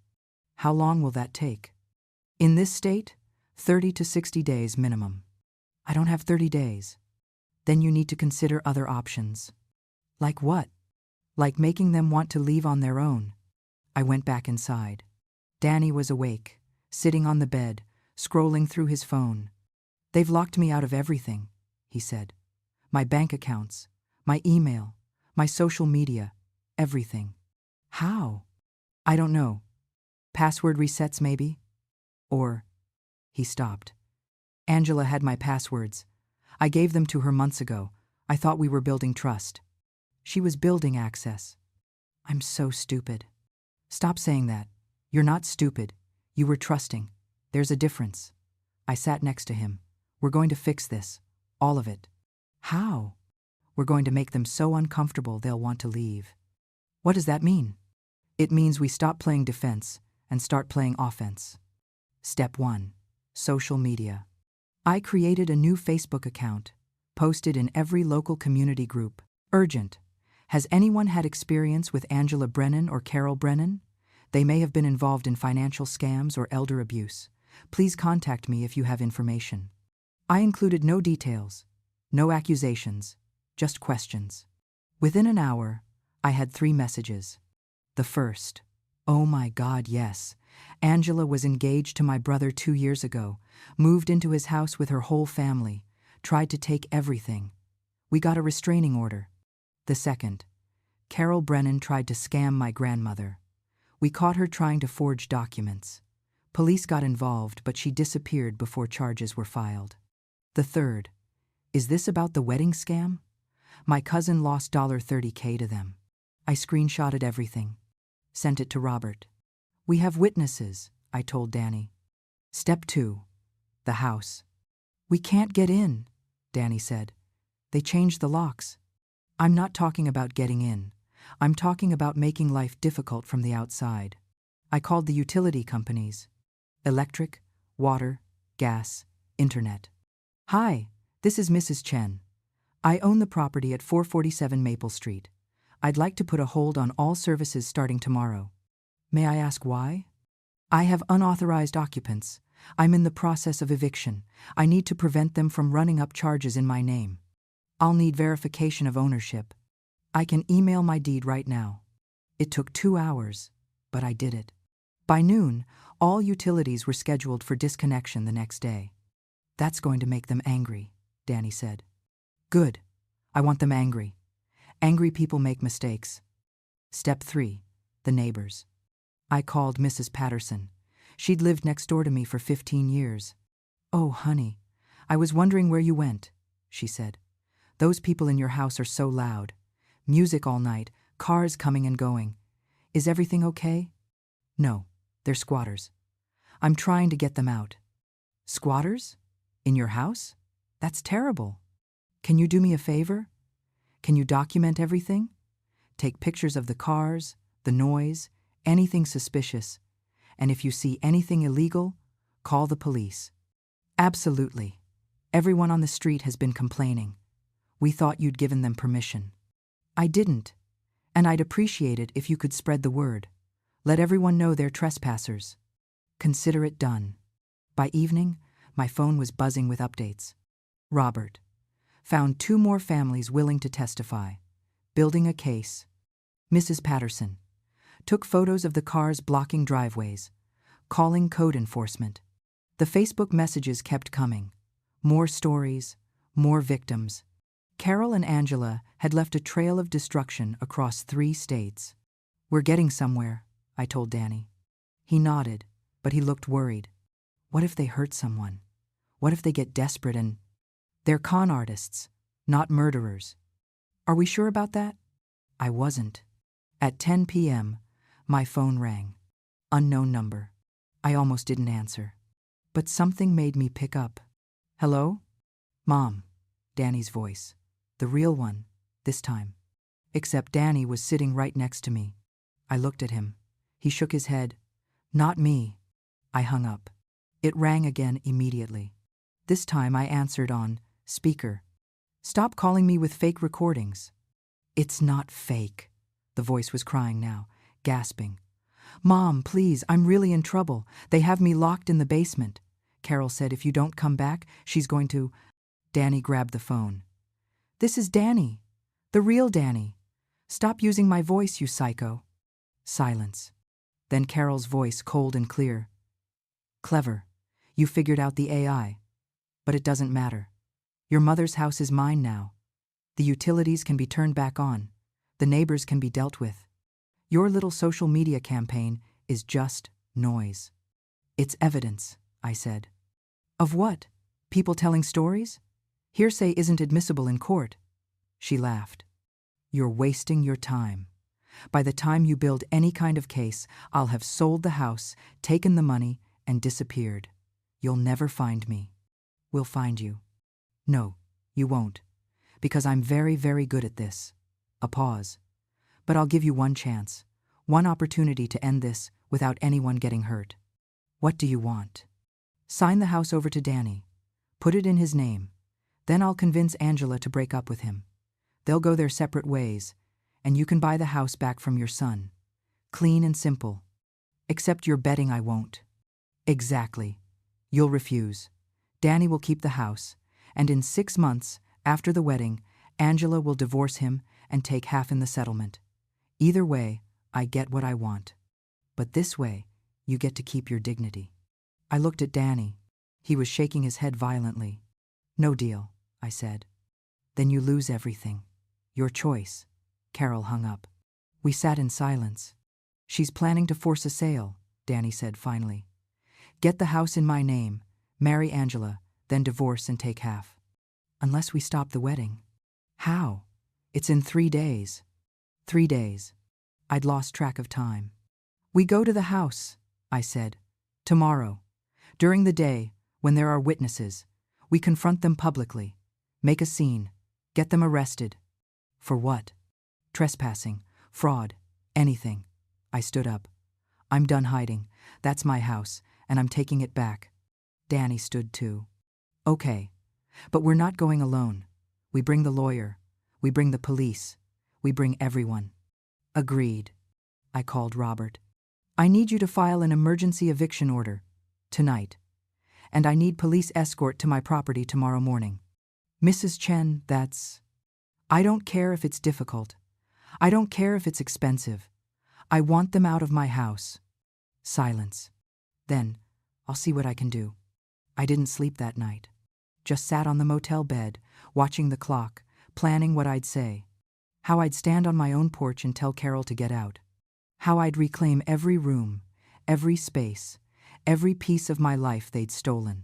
How long will that take? In this state, 30 to 60 days minimum. I don't have 30 days. Then you need to consider other options. Like what? Like making them want to leave on their own. I went back inside. Danny was awake, sitting on the bed, scrolling through his phone. They've locked me out of everything, he said. My bank accounts, my email, my social media, everything. How? I don't know. Password resets maybe? Or, he stopped. Angela had my passwords. I gave them to her months ago. I thought we were building trust. She was building access. I'm so stupid. Stop saying that. You're not stupid. You were trusting. There's a difference. I sat next to him. We're going to fix this. All of it. How? We're going to make them so uncomfortable they'll want to leave. What does that mean? It means we stop playing defense and start playing offense. Step 1. Social media. I created a new Facebook account, posted in every local community group. Urgent. Has anyone had experience with Angela Brennan or Carol Brennan? They may have been involved in financial scams or elder abuse. Please contact me if you have information. I included no details, no accusations, just questions. Within an hour, I had 3 messages. The first, oh my God, yes. Angela was engaged to my brother 2 years ago, moved into his house with her whole family, tried to take everything. We got a restraining order. The second, Carol Brennan tried to scam my grandmother. We caught her trying to forge documents. Police got involved, but she disappeared before charges were filed. The third, is this about the wedding scam? My cousin lost $30K to them. I screenshotted everything, sent it to Robert. We have witnesses, I told Danny. Step 2, the house. We can't get in, Danny said. They changed the locks. I'm not talking about getting in. I'm talking about making life difficult from the outside. I called the utility companies. Electric, water, gas, internet. Hi, this is Mrs. Chen. I own the property at 447 Maple Street. I'd like to put a hold on all services starting tomorrow. May I ask why? I have unauthorized occupants. I'm in the process of eviction. I need to prevent them from running up charges in my name. I'll need verification of ownership. I can email my deed right now. It took 2 hours, but I did it. By noon, all utilities were scheduled for disconnection the next day. That's going to make them angry, Danny said. Good. I want them angry. Angry people make mistakes. Step 3, the neighbors. I called Mrs. Patterson. She'd lived next door to me for 15 years. Oh, honey, I was wondering where you went, she said. Those people in your house are so loud. Music all night, cars coming and going. Is everything okay? No, they're squatters. I'm trying to get them out. Squatters? In your house? That's terrible. Can you do me a favor? Can you document everything? Take pictures of the cars, the noise, anything suspicious. And if you see anything illegal, call the police. Absolutely. Everyone on the street has been complaining. We thought you'd given them permission. I didn't. And I'd appreciate it if you could spread the word. Let everyone know they're trespassers. Consider it done. By evening, my phone was buzzing with updates. Robert. Found 2 more families willing to testify. Building a case. Mrs. Patterson. Took photos of the cars blocking driveways. Calling code enforcement. The Facebook messages kept coming. More stories, more victims. Carol and Angela had left a trail of destruction across 3 states. We're getting somewhere, I told Danny. He nodded, but he looked worried. What if they hurt someone? What if they get desperate and... They're con artists, not murderers. Are we sure about that? I wasn't. At 10 p.m., my phone rang. Unknown number. I almost didn't answer. But something made me pick up. Hello? Mom. Danny's voice. The real one, this time. Except Danny was sitting right next to me. I looked at him. He shook his head. Not me. I hung up. It rang again immediately. This time I answered on speaker. Stop calling me with fake recordings. It's not fake. The voice was crying now, gasping. Mom, please, I'm really in trouble. They have me locked in the basement. Carol said if you don't come back, she's going to... Danny grabbed the phone. This is Danny. The real Danny. Stop using my voice, you psycho. Silence. Then Carol's voice, cold and clear. Clever. You figured out the AI. But it doesn't matter. Your mother's house is mine now. The utilities can be turned back on. The neighbors can be dealt with. Your little social media campaign is just noise. It's evidence, I said. Of what? People telling stories? Hearsay isn't admissible in court. She laughed. You're wasting your time. By the time you build any kind of case, I'll have sold the house, taken the money, and disappeared. You'll never find me. We'll find you. No, you won't. Because I'm very, very good at this. A pause. But I'll give you one chance. One opportunity to end this without anyone getting hurt. What do you want? Sign the house over to Danny. Put it in his name. Then I'll convince Angela to break up with him. They'll go their separate ways, and you can buy the house back from your son. Clean and simple. Except you're betting I won't. Exactly. You'll refuse. Danny will keep the house, and in 6 months, after the wedding, Angela will divorce him and take half in the settlement. Either way, I get what I want. But this way, you get to keep your dignity. I looked at Danny. He was shaking his head violently. No deal, I said. Then you lose everything. Your choice. Carol hung up. We sat in silence. She's planning to force a sale, Danny said finally. Get the house in my name, marry Angela, then divorce and take half. Unless we stop the wedding. How? It's in 3 days. 3 days. I'd lost track of time. We go to the house, I said. Tomorrow. During the day, when there are witnesses, we confront them publicly. Make a scene. Get them arrested. For what? Trespassing, fraud, anything. I stood up. I'm done hiding. That's my house, and I'm taking it back. Danny stood too. Okay. But we're not going alone. We bring the lawyer. We bring the police. We bring everyone. Agreed. I called Robert. I need you to file an emergency eviction order. Tonight. And I need police escort to my property tomorrow morning. Mrs. Chen, that's... I don't care if it's difficult. I don't care if it's expensive. I want them out of my house. Silence. Then, I'll see what I can do. I didn't sleep that night. Just sat on the motel bed, watching the clock, planning what I'd say. How I'd stand on my own porch and tell Carol to get out. How I'd reclaim every room, every space, every piece of my life they'd stolen.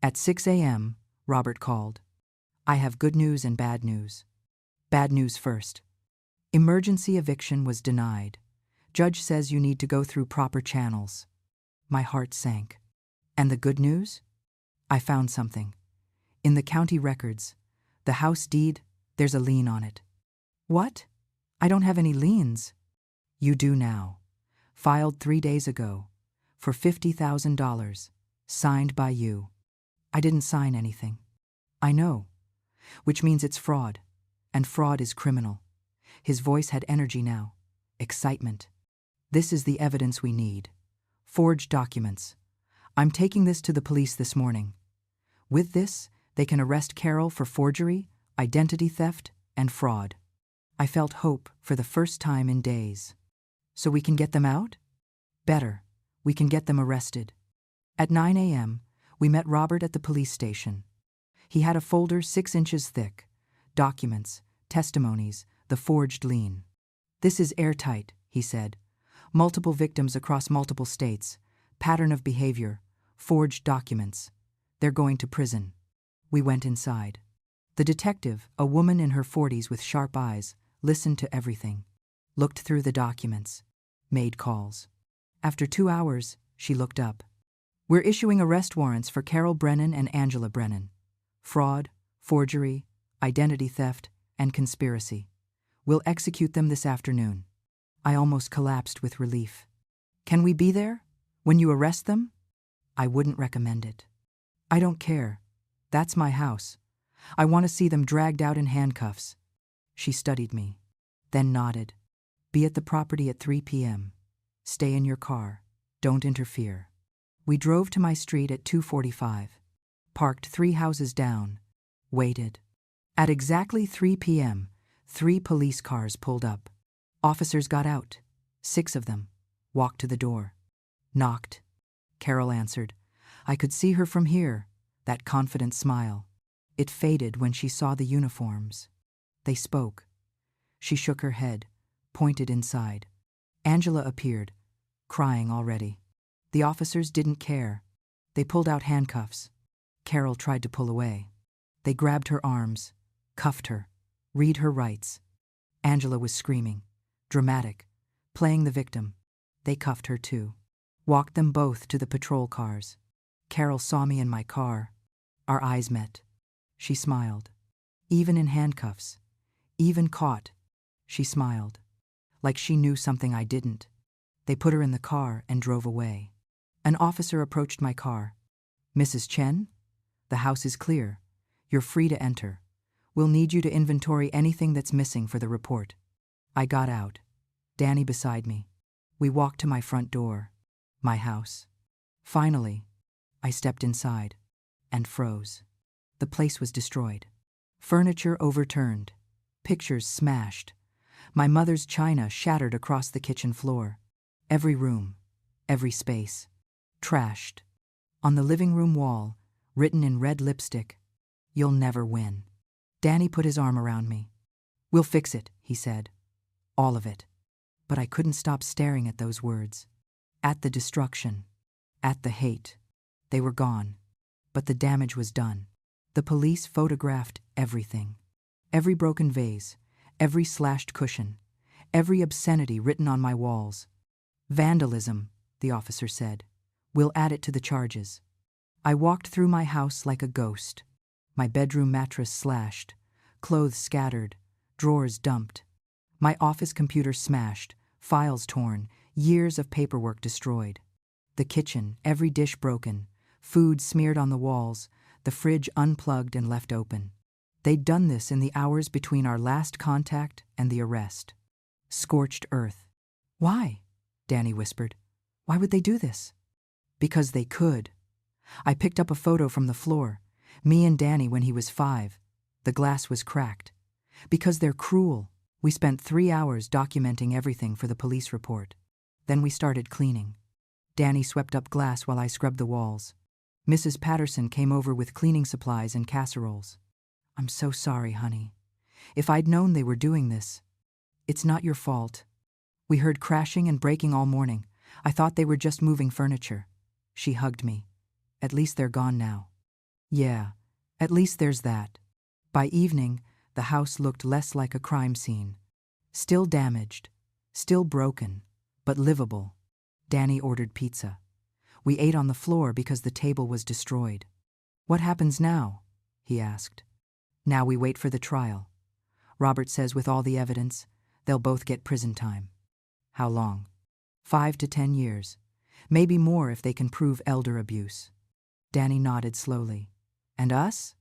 At 6 a.m., Robert called. I have good news and bad news. Bad news first. Emergency eviction was denied. Judge says you need to go through proper channels. My heart sank. And the good news? I found something. In the county records, the house deed, there's a lien on it. What? I don't have any liens. You do now. Filed 3 days ago. For $50,000. Signed by you. I didn't sign anything. I know. Which means it's fraud. And fraud is criminal. His voice had energy now. Excitement. This is the evidence we need. Forged documents. I'm taking this to the police this morning. With this, they can arrest Carol for forgery, identity theft, and fraud. I felt hope for the first time in days. So we can get them out? Better. We can get them arrested. At 9 a.m., we met Robert at the police station. He had a folder 6 inches thick. Documents, testimonies, the forged lien. This is airtight, he said. Multiple victims across multiple states. Pattern of behavior. Forged documents. They're going to prison. We went inside. The detective, a woman in her 40s with sharp eyes, listened to everything. Looked through the documents. Made calls. After 2 hours, she looked up. We're issuing arrest warrants for Carol Brennan and Angela Brennan. Fraud, forgery, identity theft, and conspiracy. We'll execute them this afternoon. I almost collapsed with relief. Can we be there? When you arrest them? I wouldn't recommend it. I don't care. That's my house. I want to see them dragged out in handcuffs. She studied me, then nodded. Be at the property at 3 p.m. Stay in your car. Don't interfere. We drove to my street at 2:45. Parked 3 houses down. Waited. At exactly 3 p.m., 3 police cars pulled up. Officers got out. 6 of them. Walked to the door. Knocked. Carol answered. I could see her from here, that confident smile. It faded when she saw the uniforms. They spoke. She shook her head, pointed inside. Angela appeared, crying already. The officers didn't care. They pulled out handcuffs. Carol tried to pull away. They grabbed her arms, cuffed her, read her rights. Angela was screaming, dramatic, playing the victim. They cuffed her too. Walked them both to the patrol cars. Carol saw me in my car. Our eyes met. She smiled. Even in handcuffs, even caught, she smiled, like she knew something I didn't. They put her in the car and drove away. An officer approached my car. Mrs. Chen? The house is clear. You're free to enter. We'll need you to inventory anything that's missing for the report. I got out. Danny beside me. We walked to my front door. My house. Finally, I stepped inside and froze. The place was destroyed. Furniture overturned. Pictures smashed. My mother's china shattered across the kitchen floor. Every room, every space. Trashed. On the living room wall, written in red lipstick, "You'll never win." Danny put his arm around me. "We'll fix it," he said. All of it. But I couldn't stop staring at those words. At the destruction. At the hate. They were gone. But the damage was done. The police photographed everything. Every broken vase, every slashed cushion, every obscenity written on my walls. Vandalism, the officer said. We'll add it to the charges. I walked through my house like a ghost. My bedroom mattress slashed, clothes scattered, drawers dumped. My office computer smashed, files torn, years of paperwork destroyed. The kitchen, every dish broken, food smeared on the walls, the fridge unplugged and left open. They'd done this in the hours between our last contact and the arrest. Scorched earth. Why? Danny whispered. Why would they do this? Because they could. I picked up a photo from the floor. Me and Danny when he was 5. The glass was cracked. Because they're cruel. We spent 3 hours documenting everything for the police report. Then we started cleaning. Danny swept up glass while I scrubbed the walls. Mrs. Patterson came over with cleaning supplies and casseroles. I'm so sorry, honey. If I'd known they were doing this. It's not your fault. We heard crashing and breaking all morning. I thought they were just moving furniture. She hugged me. At least they're gone now. Yeah, at least there's that. By evening, the house looked less like a crime scene. Still damaged, still broken, but livable. Danny ordered pizza. We ate on the floor because the table was destroyed. "What happens now?" he asked. "Now we wait for the trial. Robert says with all the evidence, they'll both get prison time." "How long?" 5 to 10 years. Maybe more if they can prove elder abuse. Danny nodded slowly. "And us?"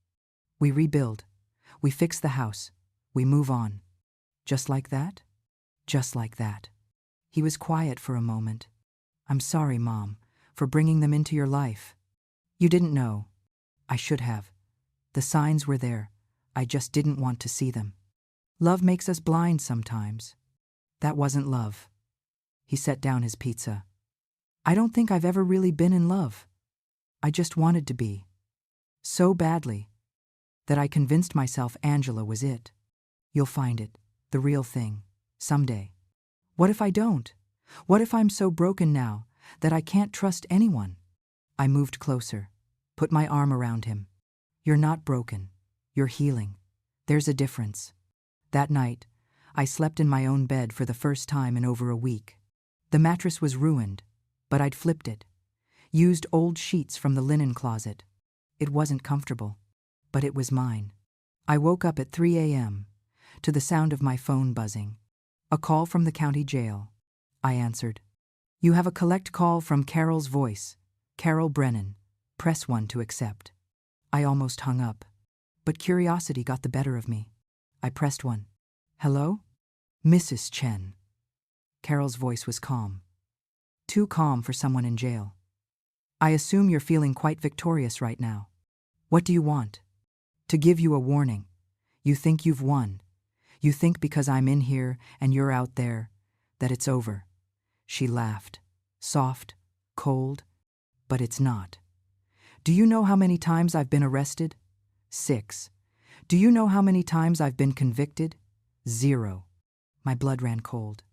"We rebuild. We fix the house. We move on." "Just like that?" "Just like that." He was quiet for a moment. "I'm sorry, Mom, for bringing them into your life. You didn't know." "I should have. The signs were there. I just didn't want to see them. Love makes us blind sometimes." "That wasn't love." He set down his pizza. "I don't think I've ever really been in love. I just wanted to be. So badly that I convinced myself Angela was it. You'll find it, the real thing, someday. What if I don't? What if I'm so broken now that I can't trust anyone?" I moved closer, put my arm around him. "You're not broken. You're healing. There's a difference." That night, I slept in my own bed for the first time in over a week. The mattress was ruined, but I'd flipped it. Used old sheets from the linen closet. It wasn't comfortable, but it was mine. I woke up at 3 a.m. to the sound of my phone buzzing. A call from the county jail. I answered. "You have a collect call from Carol's voice. Carol Brennan. Press 1 to accept." I almost hung up, but curiosity got the better of me. I pressed 1. "Hello?" "Mrs. Chen." Carol's voice was calm. Too calm for someone in jail. "I assume you're feeling quite victorious right now. What do you want?" "To give you a warning. You think you've won. You think because I'm in here and you're out there, that it's over." She laughed. Soft, cold, but it's not. "Do you know how many times I've been arrested? 6. Do you know how many times I've been convicted? 0. My blood ran cold.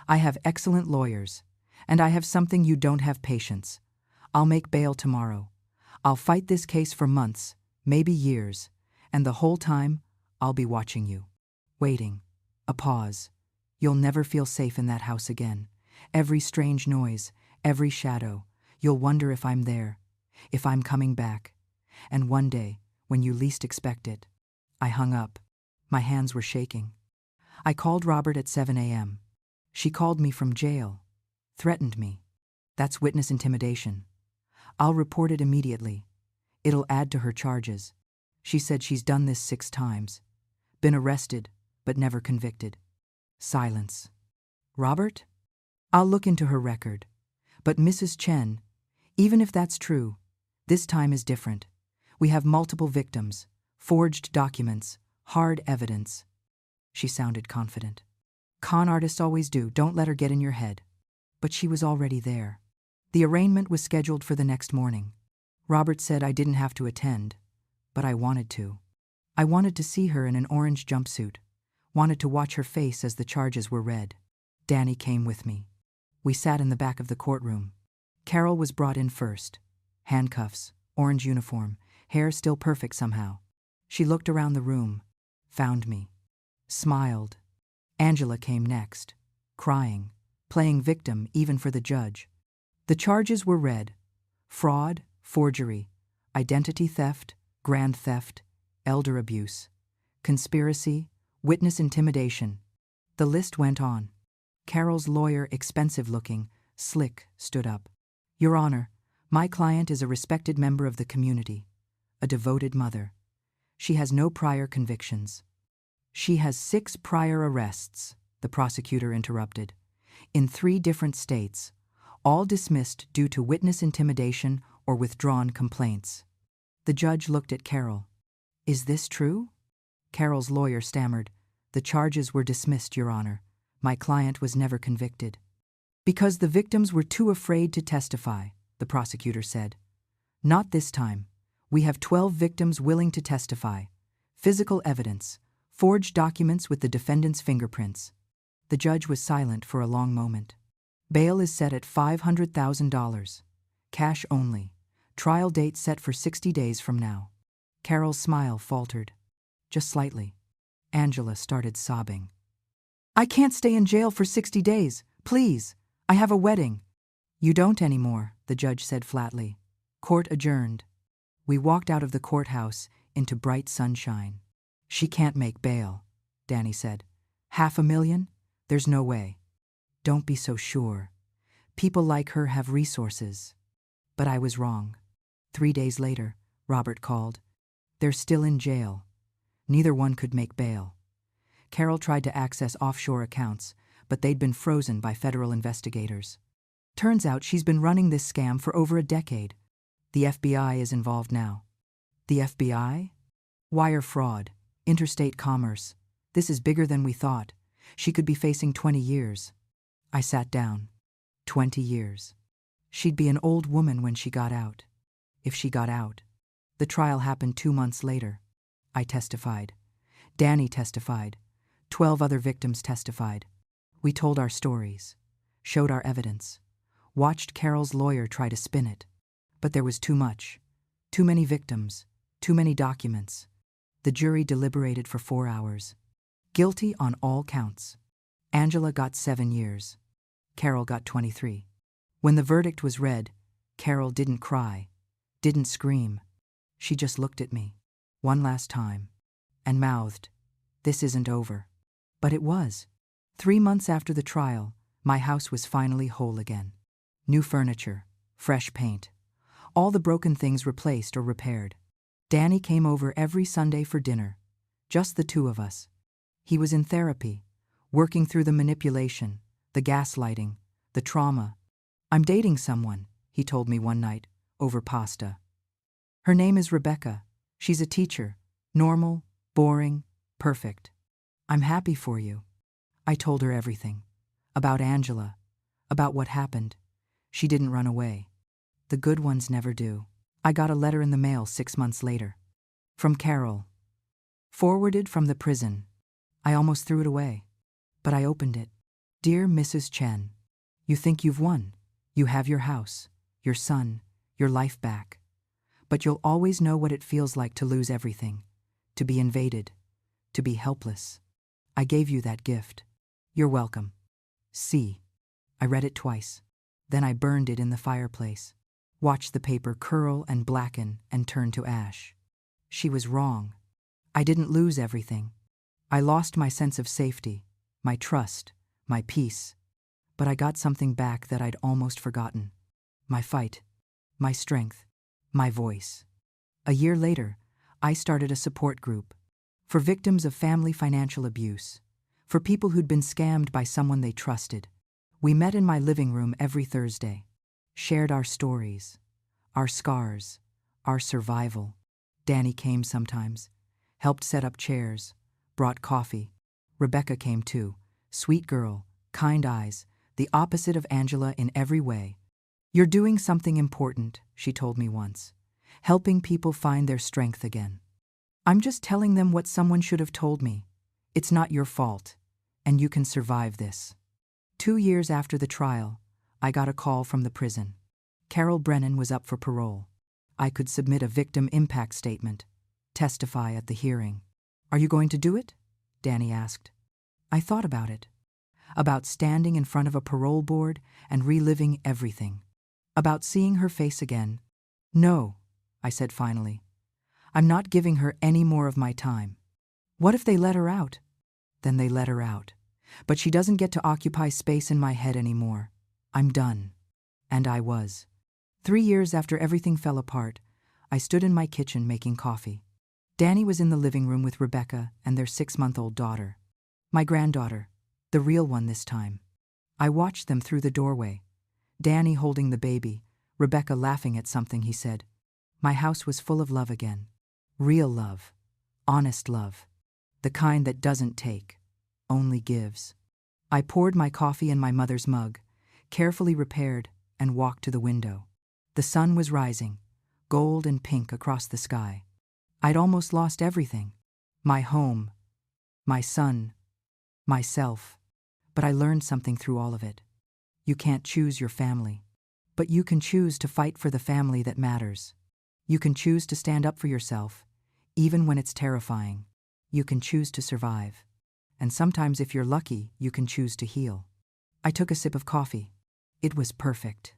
"I have excellent lawyers, and I have something you don't have: patience. I'll make bail tomorrow. I'll fight this case for months, maybe years, and the whole time, I'll be watching you." Waiting. A pause. "You'll never feel safe in that house again. Every strange noise, every shadow. You'll wonder if I'm there, if I'm coming back. And one day, when you least expect it." I hung up. My hands were shaking. I called Robert at 7 a.m. She called me from jail. Threatened me. That's witness intimidation. I'll report it immediately. It'll add to her charges. She said she's done this 6 times. Been arrested, but never convicted. Silence. "Robert?" "I'll look into her record. But Mrs. Chen, even if that's true, this time is different. We have multiple victims, forged documents, hard evidence." She sounded confident. "Con artists always do. Don't let her get in your head." But she was already there. The arraignment was scheduled for the next morning. Robert said I didn't have to attend, but I wanted to. I wanted to see her in an orange jumpsuit, wanted to watch her face as the charges were read. Danny came with me. We sat in the back of the courtroom. Carol was brought in first. Handcuffs, orange uniform, hair still perfect somehow. She looked around the room, found me, smiled. Angela came next, crying, playing victim even for the judge. The charges were read: fraud, forgery, identity theft, grand theft, elder abuse, conspiracy, witness intimidation. The list went on. Carol's lawyer, expensive-looking, slick, stood up. "Your Honor, my client is a respected member of the community, a devoted mother. She has no prior convictions." "She has 6 prior arrests," the prosecutor interrupted, "in 3 different states, all dismissed due to witness intimidation or withdrawn complaints." The judge looked at Carol. "Is this true?" Carol's lawyer stammered. "The charges were dismissed, Your Honor. My client was never convicted." "Because the victims were too afraid to testify," the prosecutor said. "Not this time. We have 12 victims willing to testify. Physical evidence, forged documents with the defendant's fingerprints." The judge was silent for a long moment. "Bail is set at $500,000. Cash only. Trial date set for 60 days from now." Carol's smile faltered. Just slightly. Angela started sobbing. I can't stay in jail for 60 days. Please. I have a wedding. You don't anymore, the judge said flatly. Court adjourned. We walked out of the courthouse into bright sunshine. She can't make bail, Danny said. $500,000? There's no way. Don't be so sure. People like her have resources. But I was wrong. 3 days later, Robert called. They're still in jail. Neither one could make bail. Carol tried to access offshore accounts, but they'd been frozen by federal investigators. Turns out she's been running this scam for over a decade. The FBI is involved now. The FBI? Wire fraud, interstate commerce. This is bigger than we thought. She could be facing 20 years. I sat down. 20 years. She'd be an old woman when she got out. If she got out. The trial happened 2 months later. I testified. Danny testified. 12 other victims testified. We told our stories, showed our evidence, watched Carol's lawyer try to spin it. But there was too much. Too many victims. Too many documents. The jury deliberated for 4 hours. Guilty on all counts. Angela got 7 years. Carol got 23. When the verdict was read, Carol didn't cry, didn't scream. She just looked at me, one last time, and mouthed, "This isn't over." But it was. 3 months after the trial, my house was finally whole again. New furniture, fresh paint, all the broken things replaced or repaired. Danny came over every Sunday for dinner, just the two of us. He was in therapy, working through the manipulation, the gaslighting, the trauma. "I'm dating someone," he told me one night, over pasta. "Her name is Rebecca. She's a teacher. Normal, boring, perfect. I'm happy for you." I told her everything. About Angela. About what happened. She didn't run away. The good ones never do. I got a letter in the mail 6 months later. From Carol. Forwarded from the prison. I almost threw it away. But I opened it. "Dear Mrs. Chen, you think you've won. You have your house, your son, your life back. But you'll always know what it feels like to lose everything, to be invaded, to be helpless. I gave you that gift. You're welcome. See." I read it twice. Then I burned it in the fireplace. Watched the paper curl and blacken and turn to ash. She was wrong. I didn't lose everything. I lost my sense of safety, my trust, my peace. But I got something back that I'd almost forgotten. My fight, my strength, my voice. A year later, I started a support group for victims of family financial abuse, for people who'd been scammed by someone they trusted. We met in my living room every Thursday, shared our stories, our scars, our survival. Danny came sometimes, helped set up chairs, brought coffee. Rebecca came too, sweet girl, kind eyes, the opposite of Angela in every way. "You're doing something important," she told me once, "helping people find their strength again. I'm just telling them what someone should have told me. It's not your fault, and you can survive this." 2 years after the trial, I got a call from the prison. Carol Brennan was up for parole. I could submit a victim impact statement, testify at the hearing. "Are you going to do it?" Danny asked. I thought about it. About standing in front of a parole board and reliving everything. About seeing her face again. "No," I said finally. "I'm not giving her any more of my time." "What if they let her out?" "Then they let her out. But she doesn't get to occupy space in my head anymore. I'm done." And I was. 3 years after everything fell apart, I stood in my kitchen making coffee. Danny was in the living room with Rebecca and their 6-month-old daughter. My granddaughter, the real one this time. I watched them through the doorway. Danny holding the baby, Rebecca laughing at something he said. My house was full of love again. Real love. Honest love. The kind that doesn't take, only gives. I poured my coffee in my mother's mug, carefully repaired, and walked to the window. The sun was rising, gold and pink across the sky. I'd almost lost everything. My home, my son, myself. But I learned something through all of it. You can't choose your family. But you can choose to fight for the family that matters. You can choose to stand up for yourself, even when it's terrifying. You can choose to survive. and sometimes if you're lucky, you can choose to heal. I took a sip of coffee. It was perfect.